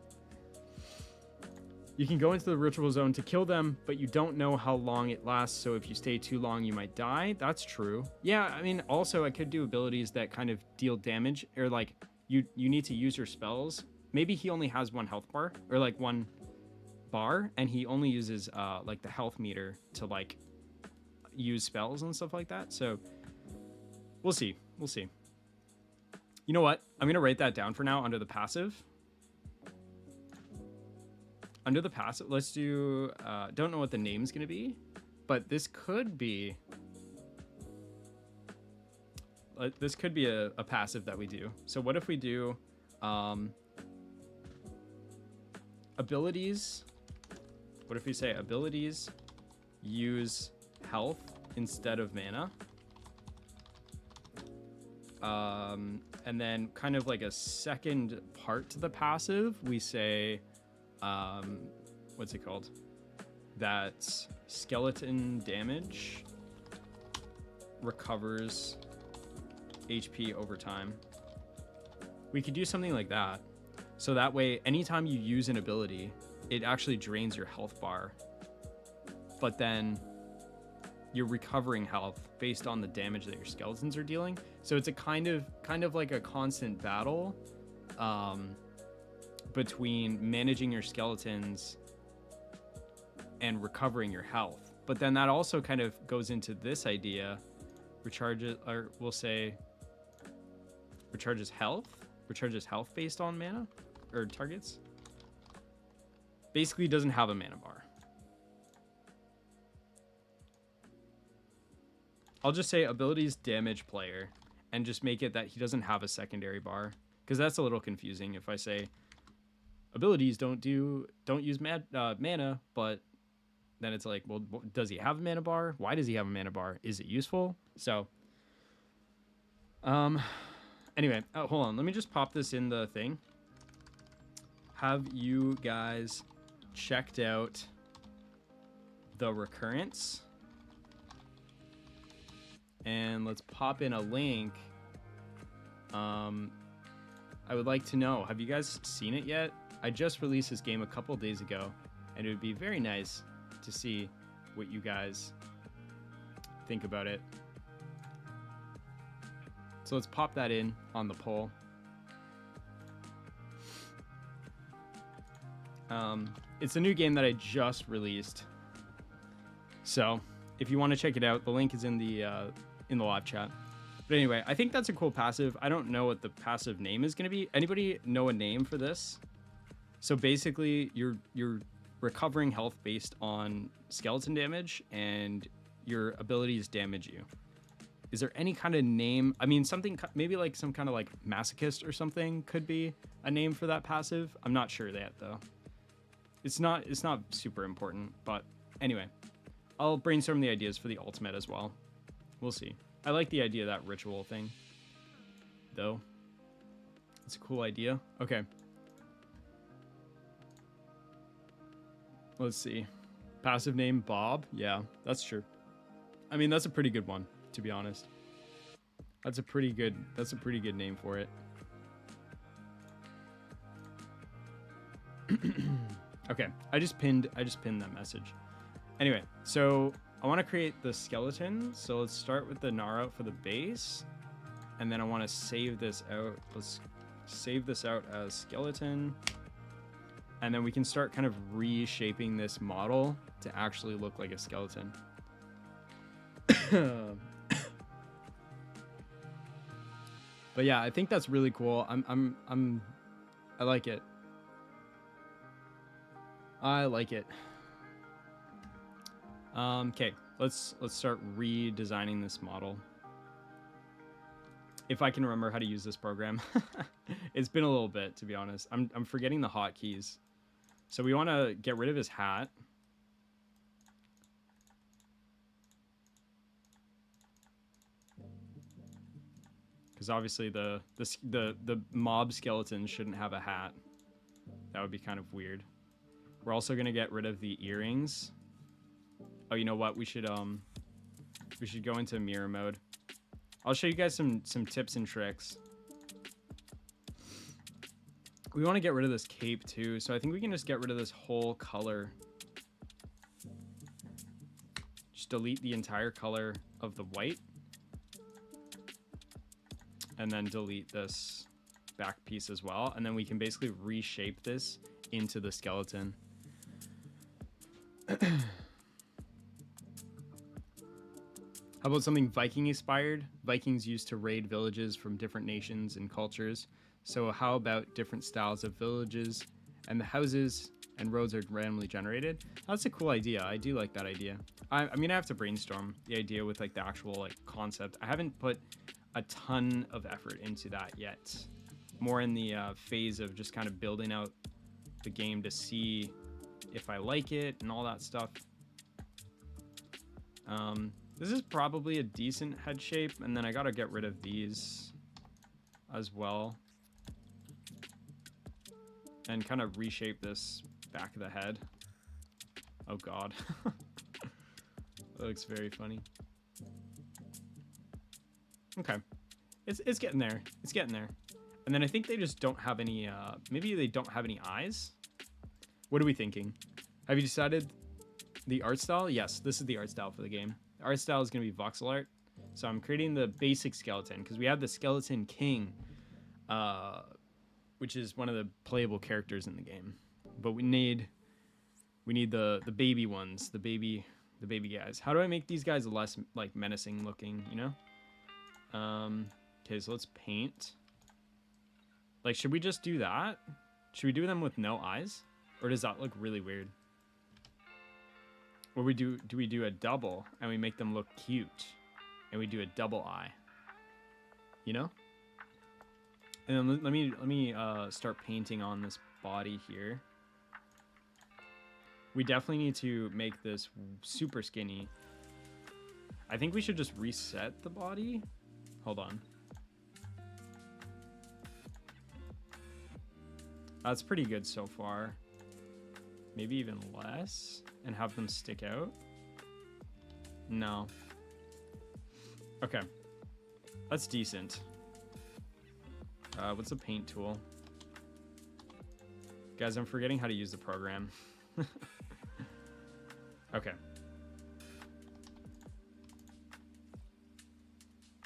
You can go into the ritual zone to kill them, but you don't know how long it lasts, so if you stay too long, you might die. That's true. Yeah, I mean, also, I could do abilities that kind of deal damage, or like, you need to use your spells maybe he only has one health bar or like one bar, and he only uses like the health meter to like use spells and stuff like that. So we'll see. We'll see. You know what? I'm gonna write that down for now under the passive. Under the passive, let's do. Don't know what the name's gonna be, but this could be. This could be a passive that we do. So what if we do abilities? What if we say abilities use health instead of mana? And then kind of like a second part to the passive, we say, what's it called? That skeleton damage recovers HP over time. We could do something like that. So that way, anytime you use an ability, it actually drains your health bar. But then you're recovering health based on the damage that your skeletons are dealing. So it's a kind of like a constant battle between managing your skeletons and recovering your health. But then that also kind of goes into this idea, recharges, or we'll say recharges health based on mana or targets. Basically doesn't have a mana bar. I'll just say abilities damage player and just make it that he doesn't have a secondary bar, because that's a little confusing if I say abilities don't use mana, but then it's like, well, does he have a mana bar? Why does he have a mana bar? Is it useful? So anyway, hold on, let me just pop this in the thing. Have you guys checked out the recurrence? And let's pop in a link. I would like to know, have you guys seen it yet? I just released this game a couple days ago, and it would be very nice to see what you guys think about it. So let's pop that in on the poll. It's a new game that I just released. So if you want to check it out, the link is in the live chat. But anyway, I think that's a cool passive. I don't know what the passive name is going to be. Anybody know a name for this? So basically, you're recovering health based on skeleton damage, and your abilities damage you. Is there any kind of name? I mean, something maybe like some kind of like masochist or something could be a name for that passive. I'm not sure that though. It's not super important, but anyway, I'll brainstorm the ideas for the ultimate as well. We'll see. I like the idea of that ritual thing, though. It's a cool idea. Okay. Let's see. Passive name Bob. Yeah, that's true. I mean, that's a pretty good one, to be honest. That's a pretty good name for it. Okay, I just pinned that message. Anyway, so I want to create the skeleton. So let's start with the gnar out for the base, and then I want to save this out. Let's save this out as skeleton, and then we can start kind of reshaping this model to actually look like a skeleton. But yeah, I think that's really cool. I like it. I like it. Okay, let's start redesigning this model. If I can remember how to use this program. It's been a little bit, to be honest. I'm forgetting the hotkeys. So we want to get rid of his hat. Because obviously the mob skeleton shouldn't have a hat. That would be kind of weird. We're also going to get rid of the earrings. Oh, you know what? We should go into mirror mode. I'll show you guys some tips and tricks. We want to get rid of this cape too, so I think we can just get rid of this whole color. Just delete the entire color of the white. And then delete this back piece as well, and then we can basically reshape this into the skeleton. How about something Viking inspired? Vikings used to raid villages from different nations and cultures. So how about different styles of villages, and the houses and roads are randomly generated? That's a cool idea. I do like that idea. I mean, I have to brainstorm the idea with like the actual like concept. I haven't put a ton of effort into that yet. More in the phase of just kind of building out the game to see if I like it and all that stuff. This is probably a decent head shape, and then I gotta get rid of these as well and kind of reshape this back of the head. Oh god. That looks very funny. Okay, it's getting there. It's getting there. And then I think they just don't have any maybe they don't have any eyes. What are we thinking? Have you decided the art style? Yes, this is the art style for the game. The art style is going to be voxel art. So I'm creating the basic skeleton because we have the skeleton king, which is one of the playable characters in the game. But we need the baby ones, the baby guys. How do I make these guys less like menacing looking, you know? Okay, so let's paint. Like, should we just do that? Should we do them with no eyes? Or does that look really weird? Or do we do a double and we make them look cute? And we do a double eye. You know? And then let me start painting on this body here. We definitely need to make this super skinny. I think we should just reset the body. Hold on. That's pretty good so far. Maybe even less, and have them stick out. No. Okay. That's decent. What's the paint tool? Guys, I'm forgetting how to use the program. Okay.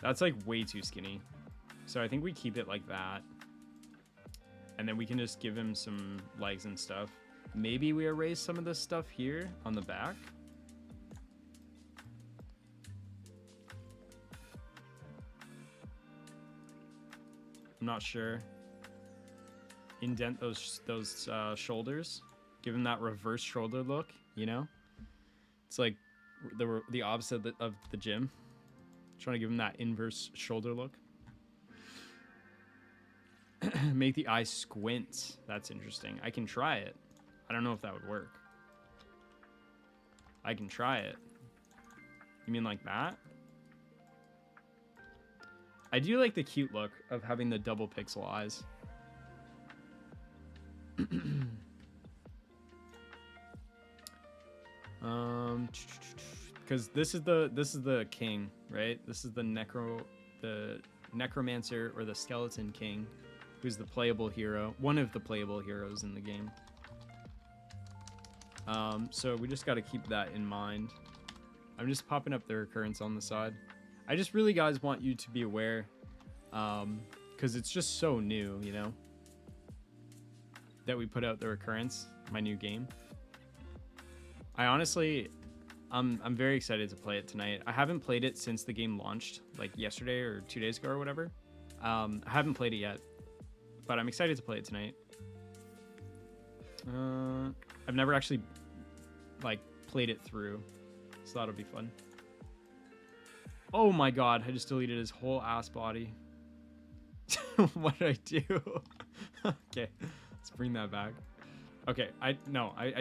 That's like way too skinny. So I think we keep it like that. And then we can just give him some legs and stuff. Maybe we erase some of this stuff here on the back. I'm not sure. Indent those shoulders. Give him that reverse shoulder look, you know? It's like the opposite of the gym. Trying to give him that inverse shoulder look. Make the eye squint. That's interesting. I can try it. I don't know if that would work. I can try it. You mean like that? I do like the cute look of having the double pixel eyes. Because this is the king, right? This is the necromancer or the skeleton king, who's the playable hero, one of the playable heroes in the game. So we just got to keep that in mind. I'm just popping up the recurrence on the side. I just really, guys, want you to be aware, because it's just so new, you know, that we put out the recurrence, my new game. I honestly, I'm very excited to play it tonight. I haven't played it since the game launched, like yesterday or 2 days ago or whatever. I haven't played it yet, but I'm excited to play it tonight. I've never actually like played it through, so that'll be fun. Oh my god, I just deleted his whole ass body. What did I do? Okay, let's bring that back. Okay, I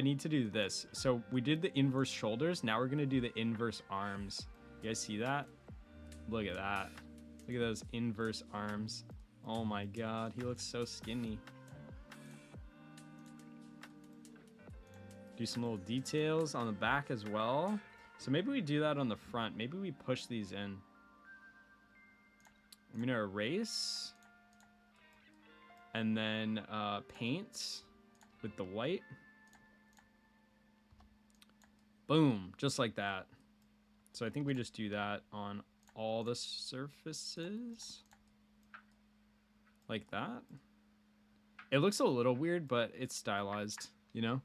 need to do this. So we did the inverse shoulders. Now we're gonna do the inverse arms. You guys see that? Look at that. Look at those inverse arms. Oh my god, he looks so skinny. Do some little details on the back as well. So maybe we do that on the front. Maybe we push these in. I'm gonna erase. And then paint with the white. Boom, just like that. So I think we just do that on all the surfaces. like that. It looks a little weird, but it's stylized, you know?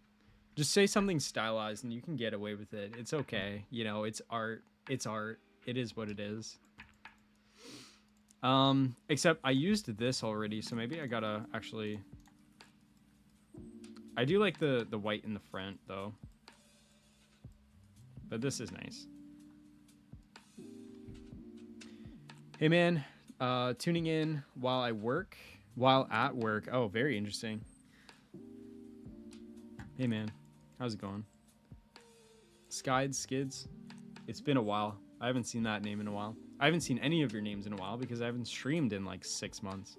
Just say something stylized and you can get away with it. It's okay. You know, it's art. It's art. It is what it is. Except I used this already, so maybe I gotta actually... I do like the white in the front, though. But this is nice. Hey, man. Tuning in while I work. While at work. Oh, very interesting. Hey, man. How's it going? Skids? It's been a while. I haven't seen that name in a while. I haven't seen any of your names in a while because I haven't streamed in like 6 months.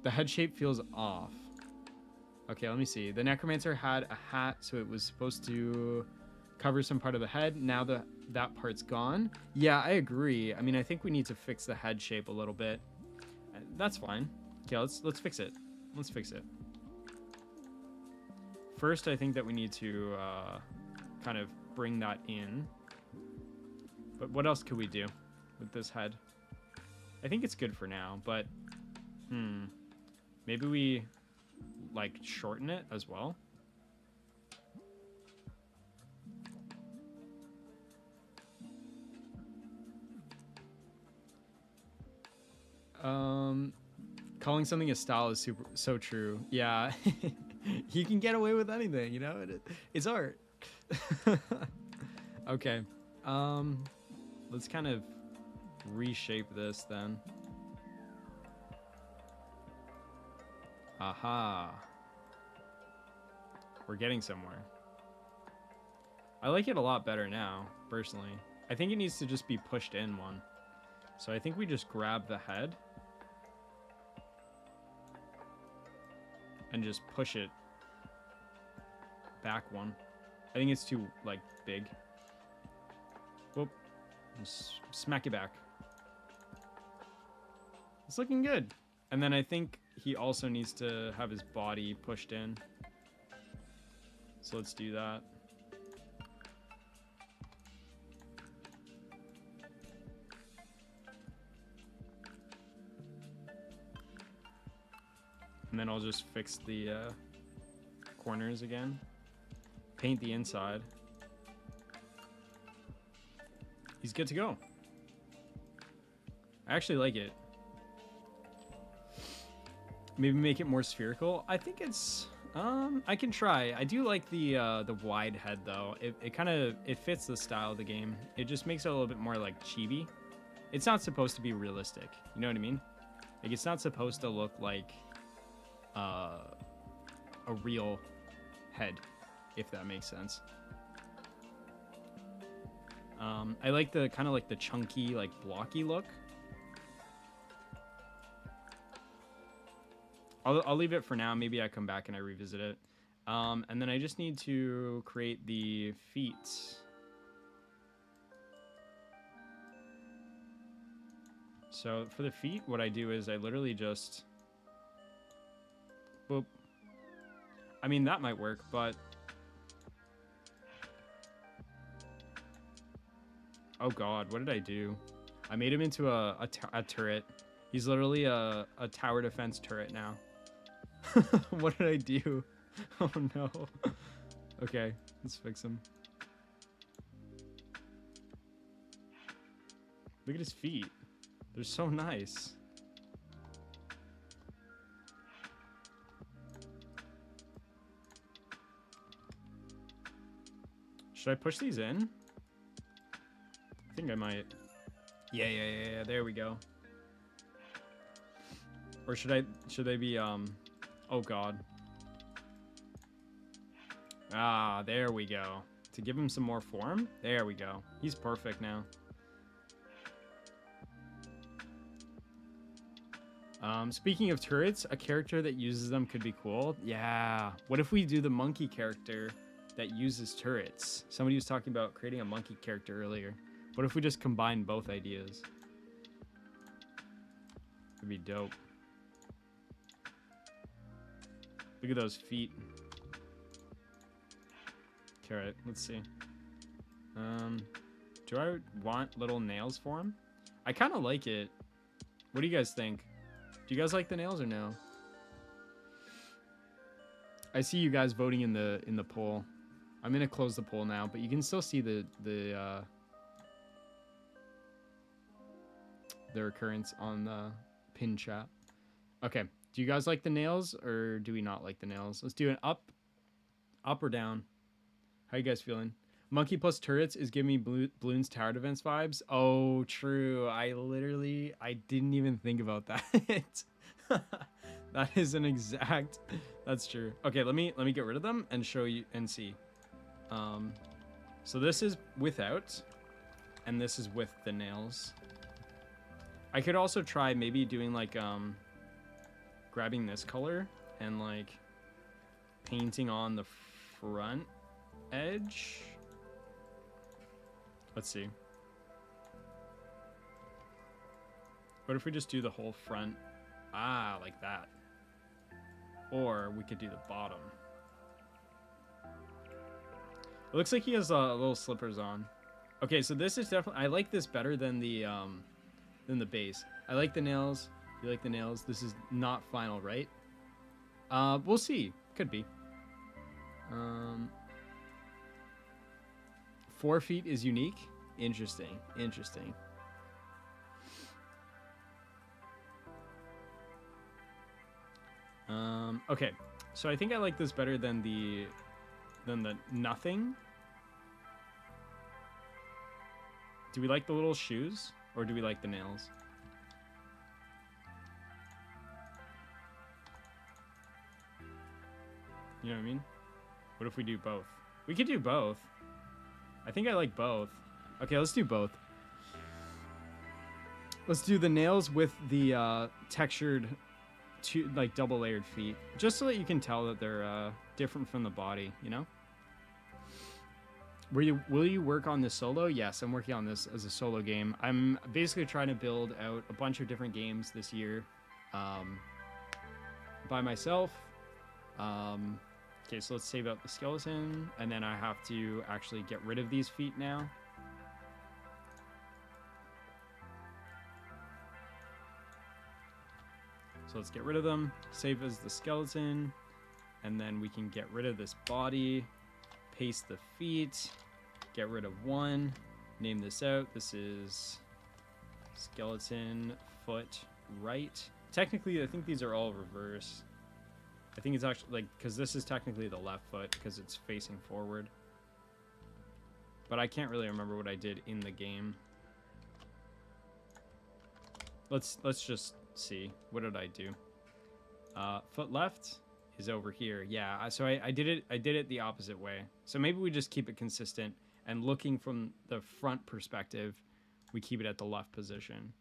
The head shape feels off. Okay, let me see. The necromancer had a hat, so it was supposed to cover some part of the head. Now that part's gone. Yeah, I agree. I mean, I think we need to fix the head shape a little bit. That's fine. Okay, let's fix it. Let's fix it. First, I think that we need to kind of bring that in. But what else could we do with this head? I think it's good for now, but maybe we like shorten it as well. Calling something a style is so true. Yeah. You can get away with anything, you know? It's art. Okay. Let's kind of reshape this then. Aha. We're getting somewhere. I like it a lot better now, personally. I think it needs to just be pushed in one. So I think we just grab the head and just push it back one. I think it's too, like, big. Whoop. Just smack it back. It's looking good. And then I think he also needs to have his body pushed in. So let's do that. And then I'll just fix the corners again. Paint the inside. He's good to go. I actually like it. Maybe make it more spherical. I think it's... I can try. I do like the wide head, though. It kind of... It fits the style of the game. It just makes it a little bit more, like, chibi. It's not supposed to be realistic. You know what I mean? Like, it's not supposed to look like... a real head, if that makes sense. I like the kind of like the chunky, like blocky look. I'll leave it for now. Maybe I come back and I revisit it. And then I just need to create the feet. So for the feet, what I do is I literally just... Boop. I mean, that might work, but... Oh god, what did I do? I made him into a turret. He's literally a tower defense turret now. What did I do? Oh no. Okay, let's fix him. Look at his feet. They're so nice. Should I push these in? I think I might. Yeah, there we go. Or should they be, oh god. Ah, there we go. To give him some more form? There we go. He's perfect now. Speaking of turrets, a character that uses them could be cool. Yeah. What if we do the monkey character that uses turrets? Somebody was talking about creating a monkey character earlier. What if we just combine both ideas? It'd be dope. Look at those feet. Okay, right, let's see. Do I want little nails for him? I kind of like it. What do you guys think? Do you guys like the nails or no? I see you guys voting in the poll. I'm gonna close the poll now, but you can still see the recurrence on the pin chat. Okay. Do you guys like the nails or do we not like the nails? Let's do an up or down. How you guys feeling? Monkey plus turrets is giving me Bloons Tower Defense vibes. Oh, true. I didn't even think about that. That is an exact. That's true. Okay, let me get rid of them and show you and see. So this is without, and this is with the nails. I could also try maybe doing like grabbing this color and like painting on the front edge. Let's see. What if we just do the whole front? Ah, like that. Or we could do the bottom. It looks like he has little slippers on. Okay, so this is definitely... I like this better than the base. I like the nails. You like the nails. This is not final, right? We'll see. Could be. 4 feet is unique. Interesting. Interesting. Okay. So I think I like this better than the nothing. Do we like the little shoes or do we like the nails? You know what I mean? What if we do both? We could do both. I think I like both. Okay, let's do both. Let's do the nails with the textured like double layered feet, just so that you can tell that they're different from the body, you know? Will you work on this solo? Yes, I'm working on this as a solo game. I'm basically trying to build out a bunch of different games this year by myself. Okay, so let's save out the skeleton, and then I have to actually get rid of these feet now. So let's get rid of them, save as the skeleton, and then we can get rid of this body, paste the feet, get rid of one, name this out. This is skeleton foot right. Technically, I think these are all reverse. I think it's actually like, because this is technically the left foot because it's facing forward. But I can't really remember what I did in the game. Let's just see. What did I do? Foot left is over here. Yeah, so I did it the opposite way. So maybe we just keep it consistent, and looking from the front perspective, we keep it at the left position.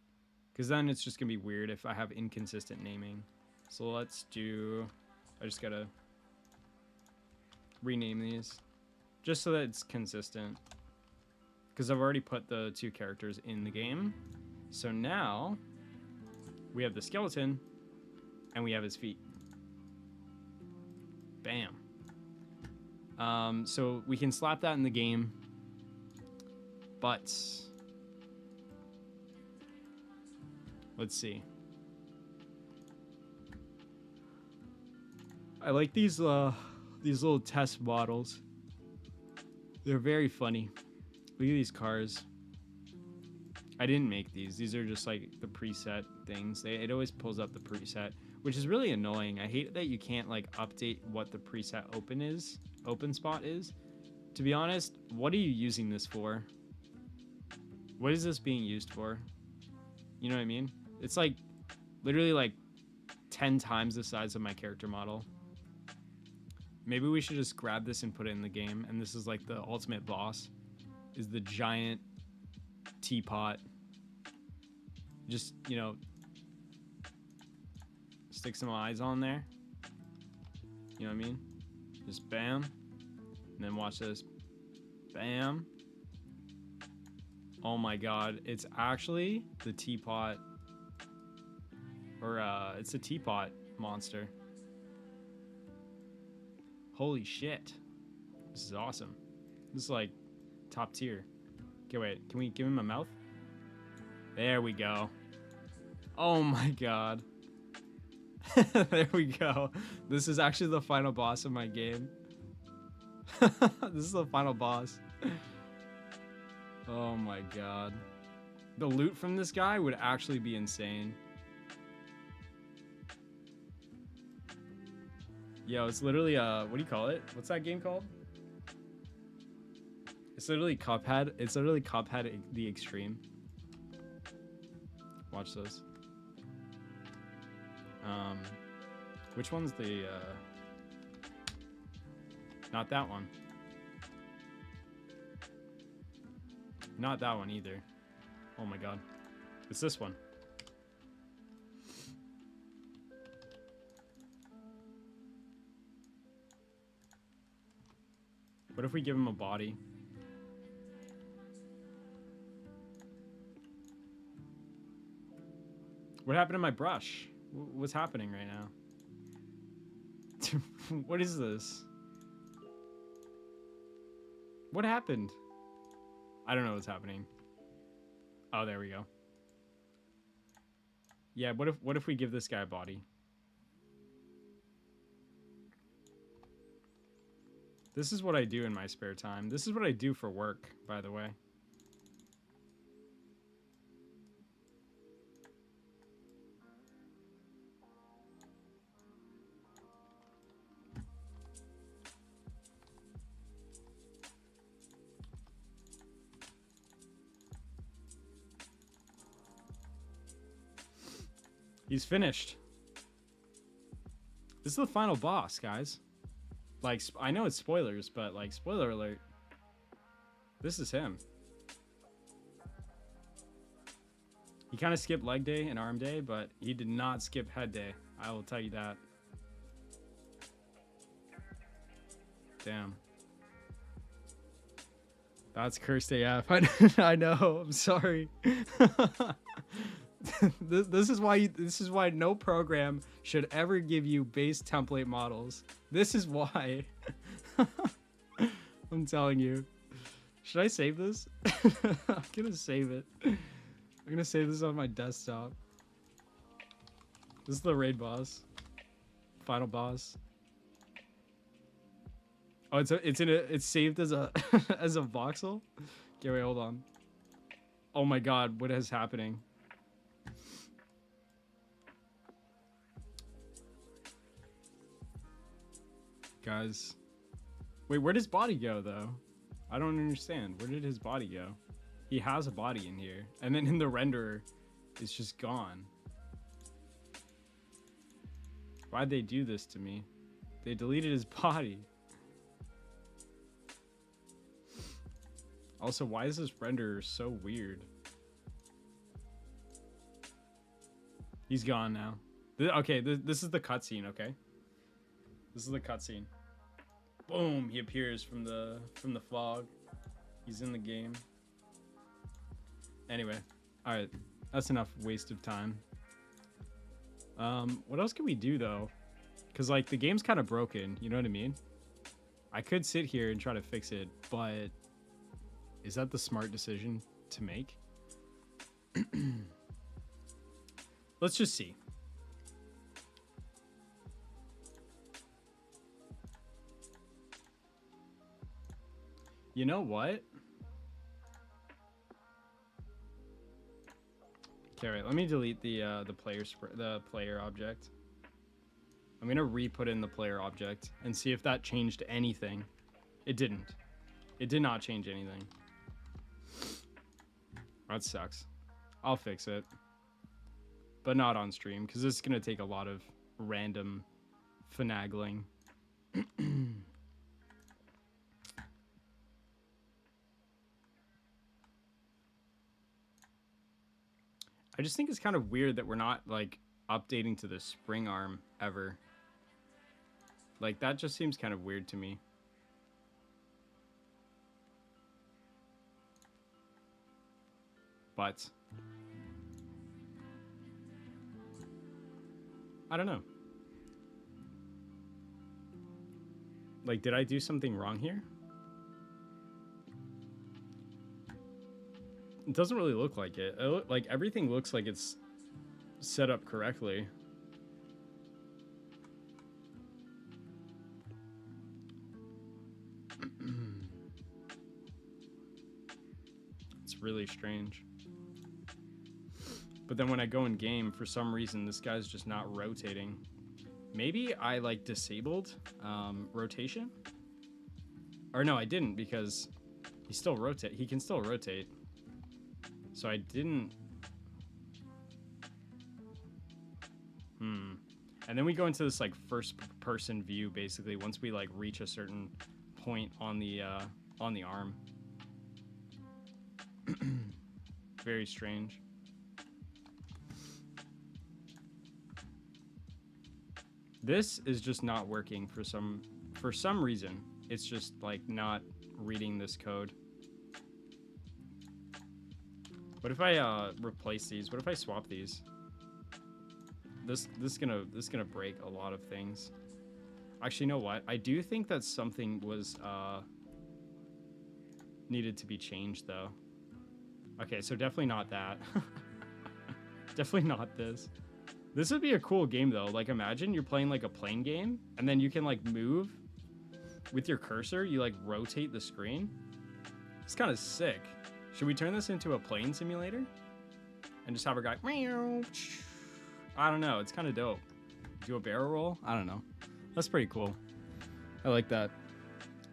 Because then it's just gonna be weird if I have inconsistent naming. So let's do, I just gotta rename these just so that it's consistent. Because I've already put the 2 characters in the game. So now we have the skeleton and we have his feet. Bam. So we can slap that in the game, but let's see. I like these little test models. They're very funny. Look at these cars. I didn't make these. These are just like the preset things. It always pulls up the preset, which is really annoying. I hate that you can't like update what the preset open spot is. To be honest, what are you using this for? What is this being used for? You know what I mean? It's like literally like 10 times the size of my character model. Maybe we should just grab this and put it in the game. And this is like the ultimate boss, is the giant teapot. Just, you know, stick some eyes on there. You know what I mean? Just bam. And then watch this. Bam. Oh my god. It's actually the teapot. Or, it's a teapot monster. Holy shit. This is awesome. This is like top tier. Okay, wait. Can we give him a mouth? There we go. Oh my god. There we go. This is actually the final boss of my game. This is the final boss. Oh my god. The loot from this guy would actually be insane. Yo, it's literally what do you call it? What's that game called? It's literally Cuphead. It's literally Cuphead the Extreme. Watch this. Which one's the not that one. Not that one either. Oh my god. It's this one. What if we give him a body? What happened to my brush? What's happening right now? What is this? What happened? I don't know what's happening. Oh, there we go. Yeah, what if we give this guy a body? This is what I do in my spare time. This is what I do for work, by the way. He's finished. This is the final boss, guys. Like, I know it's spoilers, but like, spoiler alert. This is him. He kind of skipped leg day and arm day, but he did not skip head day. I will tell you that. Damn. That's cursed AF. I know. I'm sorry. This is why no program should ever give you base template models. This is why. I'm telling you. Should I save this? I'm gonna save it. I'm gonna save this on my desktop. This is the raid boss. Final boss. Oh, it's saved as a as a voxel? Okay, wait, hold on. Oh my god, what is happening? Guys. Wait, where does body go, though? I don't understand. Where did his body go? He has a body in here. And then in the renderer, it's just gone. Why'd they do this to me? They deleted his body. Also, why is this renderer so weird? He's gone now. Okay, this is the cutscene, okay? This is the cutscene. Boom! He appears from the fog. He's in the game. Anyway, all right, that's enough waste of time. What else can we do though? Cause like the game's kind of broken. You know what I mean? I could sit here and try to fix it, but is that the smart decision to make? Let's just see. You know what? Okay, right. Let me delete the player object. I'm gonna re-put in the player object and see if that changed anything. It didn't. It did not change anything. That sucks. I'll fix it, but not on stream because this is gonna take a lot of random finagling. I just think it's kind of weird that we're not like updating to the spring arm ever. Like that just seems kind of weird to me. But I don't know. Like, did I do something wrong here? It doesn't really look like it. Like everything looks like it's set up correctly. It's really strange. But then when I go in game, for some reason, this guy's just not rotating. Maybe I like disabled rotation? Or no, I didn't, because he still rotate. He can still rotate. So I didn't. And then we go into this like first person view basically once we like reach a certain point on the arm. Very strange. This is just not working for some reason. It's just like not reading this code. What if I replace these? What if I swap these? This is gonna break a lot of things. Actually, you know what? I do think that something was needed to be changed though. Okay, so definitely not that. Definitely not this. This would be a cool game though. Like imagine you're playing like a plane game and then you can like move with your cursor. You like rotate the screen. It's kind of sick. Should we turn this into a plane simulator? And just have our guy, I don't know, it's kind of dope. Do a barrel roll? I don't know. That's pretty cool. I like that.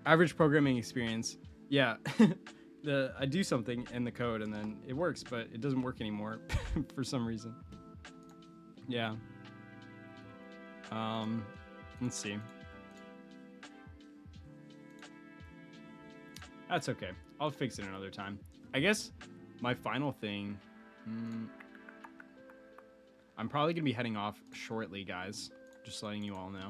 Average programming experience. Yeah, I do something in the code and then it works, but it doesn't work anymore for some reason. Yeah. Let's see. That's okay. I'll fix it another time. I guess my final thing, I'm probably going to be heading off shortly, guys. Just letting you all know.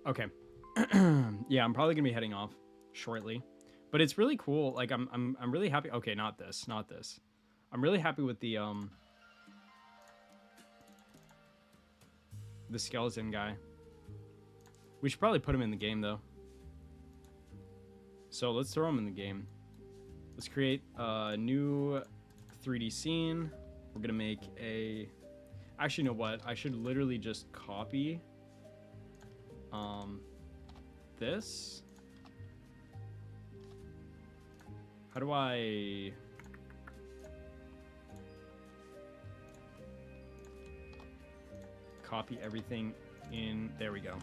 Okay. Yeah, I'm probably gonna be heading off shortly, but it's really cool. Like I'm really happy. Okay, not this. I'm really happy with the skeleton guy. We should probably put him in the game though. So let's throw him in the game. Let's create a new 3D scene. We're gonna make a. Actually, you know what? I should literally just copy. This. How do I copy everything in? There we go.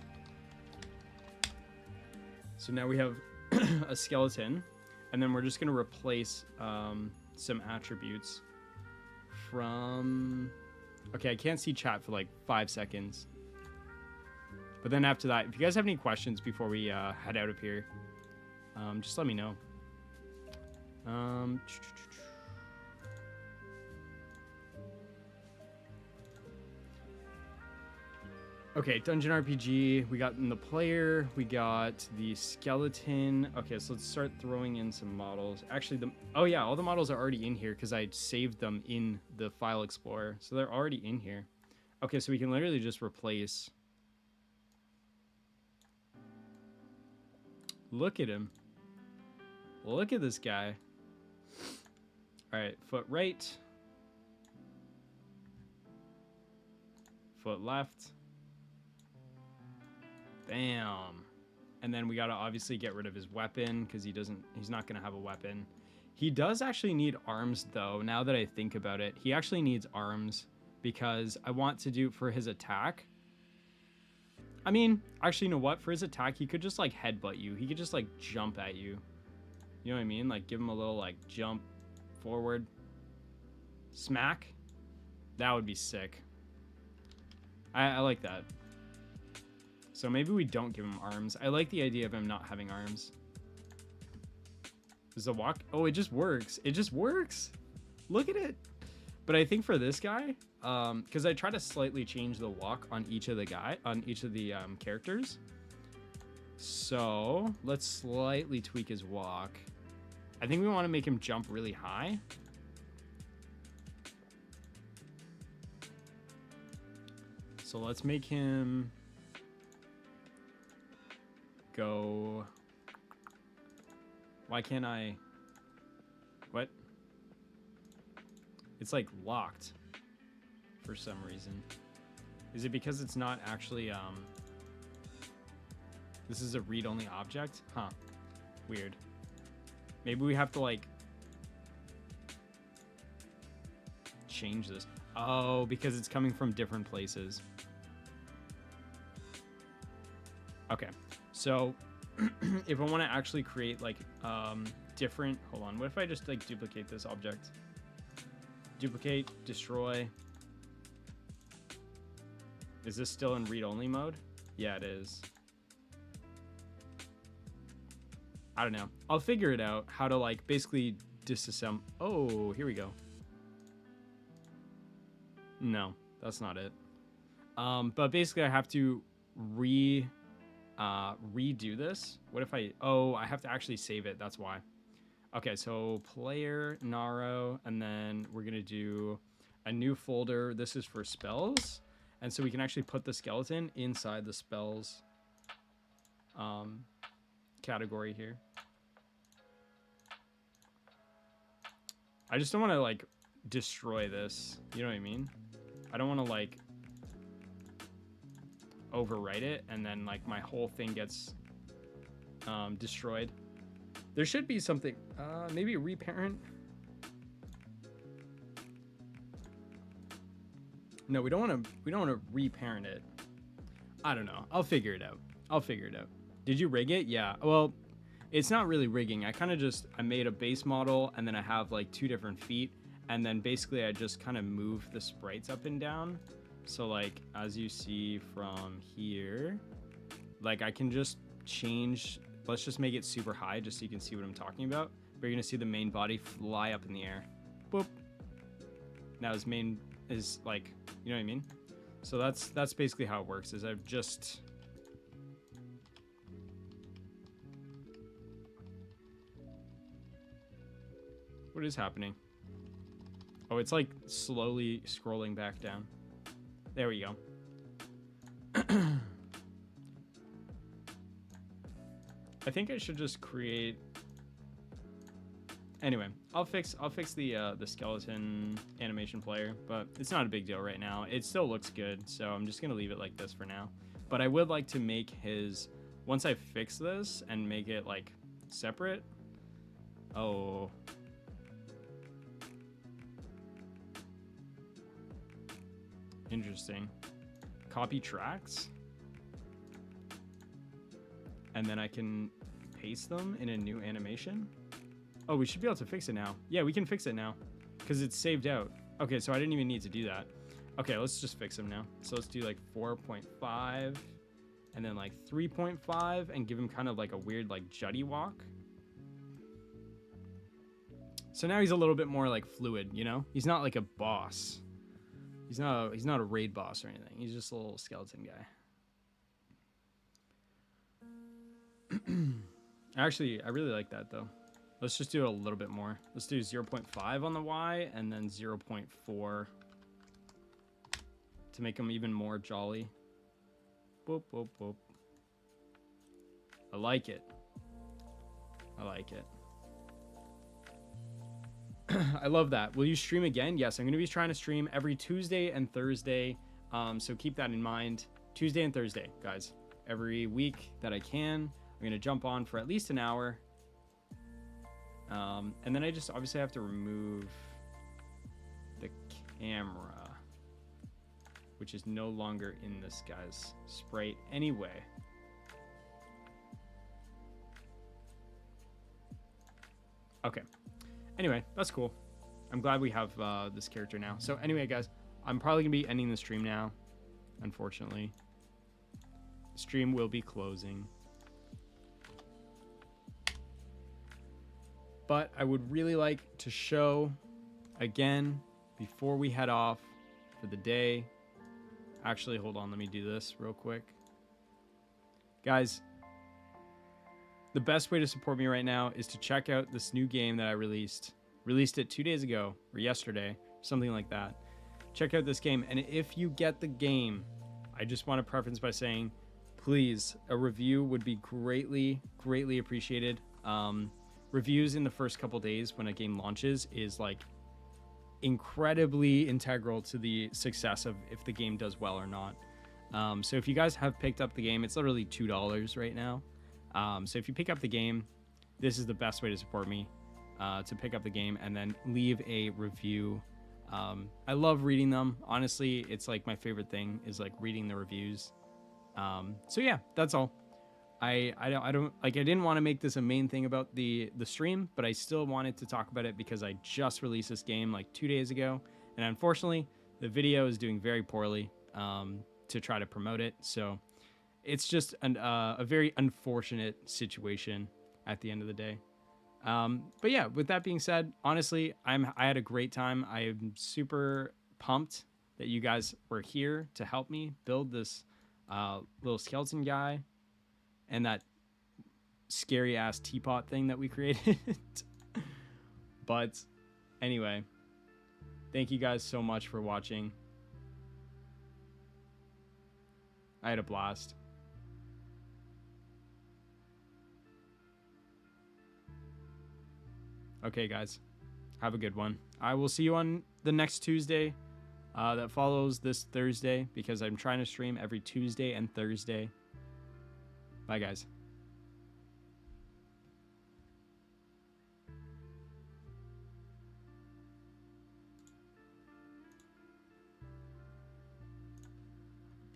So now we have a skeleton, and then we're just going to replace some attributes from. Okay, I can't see chat for like 5 seconds. But then after that, if you guys have any questions before we head out of here, just let me know. Okay, Dungeon RPG. We got in the player. We got the skeleton. Okay, so let's start throwing in some models. Actually, oh yeah, all the models are already in here because I saved them in the file explorer. So they're already in here. Okay, so we can literally just replace. Look at him. Look at this guy. All right, foot right. Foot left. Bam. And then we got to obviously get rid of his weapon because he's not going to have a weapon. He does actually need arms though. Now that I think about it, he actually needs arms because I want to do for his attack. I mean, actually, you know what? For his attack, he could just, like, headbutt you. He could just, like, jump at you. You know what I mean? Like, give him a little, like, jump forward. Smack. That would be sick. I like that. So maybe we don't give him arms. I like the idea of him not having arms. Does the walk? Oh, it just works. It just works. Look at it. But I think for this guy, because I try to slightly change the walk on each of the characters. So let's slightly tweak his walk. I think we want to make him jump really high. So let's make him go. Why can't I? What? It's like locked for some reason. Is it because it's not actually, this is a read-only object? Huh. Weird. Maybe we have to, like, change this. Oh, because it's coming from different places. Okay. So, if I want to actually create, like, different... Hold on. What if I just, like, duplicate this object? Duplicate, destroy. Is this still in read-only mode? Yeah, it is. I don't know. I'll figure it out how to, like, basically disassemble. Oh, here we go. No, that's not it. But basically I have to redo this. What if I... Oh, I have to actually save it. That's why. Okay, so player, Naro, and then we're going to do a new folder. This is for spells. And so we can actually put the skeleton inside the spells category here. I just don't want to, like, destroy this. You know what I mean? I don't want to, like, overwrite it and then, like, my whole thing gets destroyed. There should be something, maybe a reparent. No, we don't want to reparent it. I don't know. I'll figure it out. Did you rig it? Yeah. Well, it's not really rigging. I kind of just, I made a base model and then I have like 2 different feet. And then basically I just kind of move the sprites up and down. So like, as you see from here, like I can just change, let's just make it super high just so you can see what I'm talking about. But you're gonna see the main body fly up in the air. Boop. Now his main is like, you know what I mean? So that's basically how it works, is I've just... What is happening? Oh, it's like slowly scrolling back down. There we go. I think I should just create... Anyway, I'll fix the skeleton animation player, but it's not a big deal right now. It still looks good, so I'm just gonna leave it like this for now. But I would like to make his... Once I fix this and make it like separate... Oh... Interesting. Copy tracks. And then I can paste them in a new animation. Oh, we should be able to fix it now. Yeah, we can fix it now because it's saved out. Okay, so I didn't even need to do that. Okay, let's just fix them now. So let's do like 4.5 and then like 3.5 and give him kind of like a weird like jutty walk. So now he's a little bit more like fluid, you know? He's not like a boss. He's not a raid boss or anything. He's just a little skeleton guy. Actually, I really like that though. Let's just do a little bit more. Let's do 0.5 on the Y and then 0.4 to make him even more jolly. Boop, boop, boop. I like it. I like it. I love that. Will you stream again? Yes, I'm going to be trying to stream every Tuesday and Thursday. So keep that in mind. Tuesday and Thursday, guys. Every week that I can, I'm going to jump on for at least an hour. And then I just obviously have to remove the camera, which is no longer in this guy's sprite anyway. Okay. Anyway, that's cool. I'm glad we have this character now. So anyway, guys, I'm probably going to be ending the stream now, unfortunately. The stream will be closing. But I would really like to show, again, before we head off for the day. Actually, hold on. Let me do this real quick. Guys, the best way to support me right now is to check out this new game that I released it 2 days ago or yesterday, something like that. Check out this game, and if you get the game, I just want to preference by saying, please, a review would be greatly appreciated. Reviews in the first couple days when a game launches is like incredibly integral to the success of if the game does well or not. So if you guys have picked up the game, it's literally $2 right now. So if you pick up the game, this is the best way to support me, to pick up the game and then leave a review. I love reading them. Honestly, it's like my favorite thing is like reading the reviews. So yeah, that's all. I didn't want to make this a main thing about the stream, but I still wanted to talk about it because I just released this game like 2 days ago, and unfortunately the video is doing very poorly to try to promote it. So it's just a very unfortunate situation at the end of the day. But yeah, with that being said, honestly, I had a great time. I am super pumped that you guys were here to help me build this little skeleton guy and that scary ass teapot thing that we created. But anyway, thank you guys so much for watching. I had a blast. Okay, guys, have a good one. I will see you on the next Tuesday that follows this Thursday, because I'm trying to stream every Tuesday and Thursday. Bye, guys.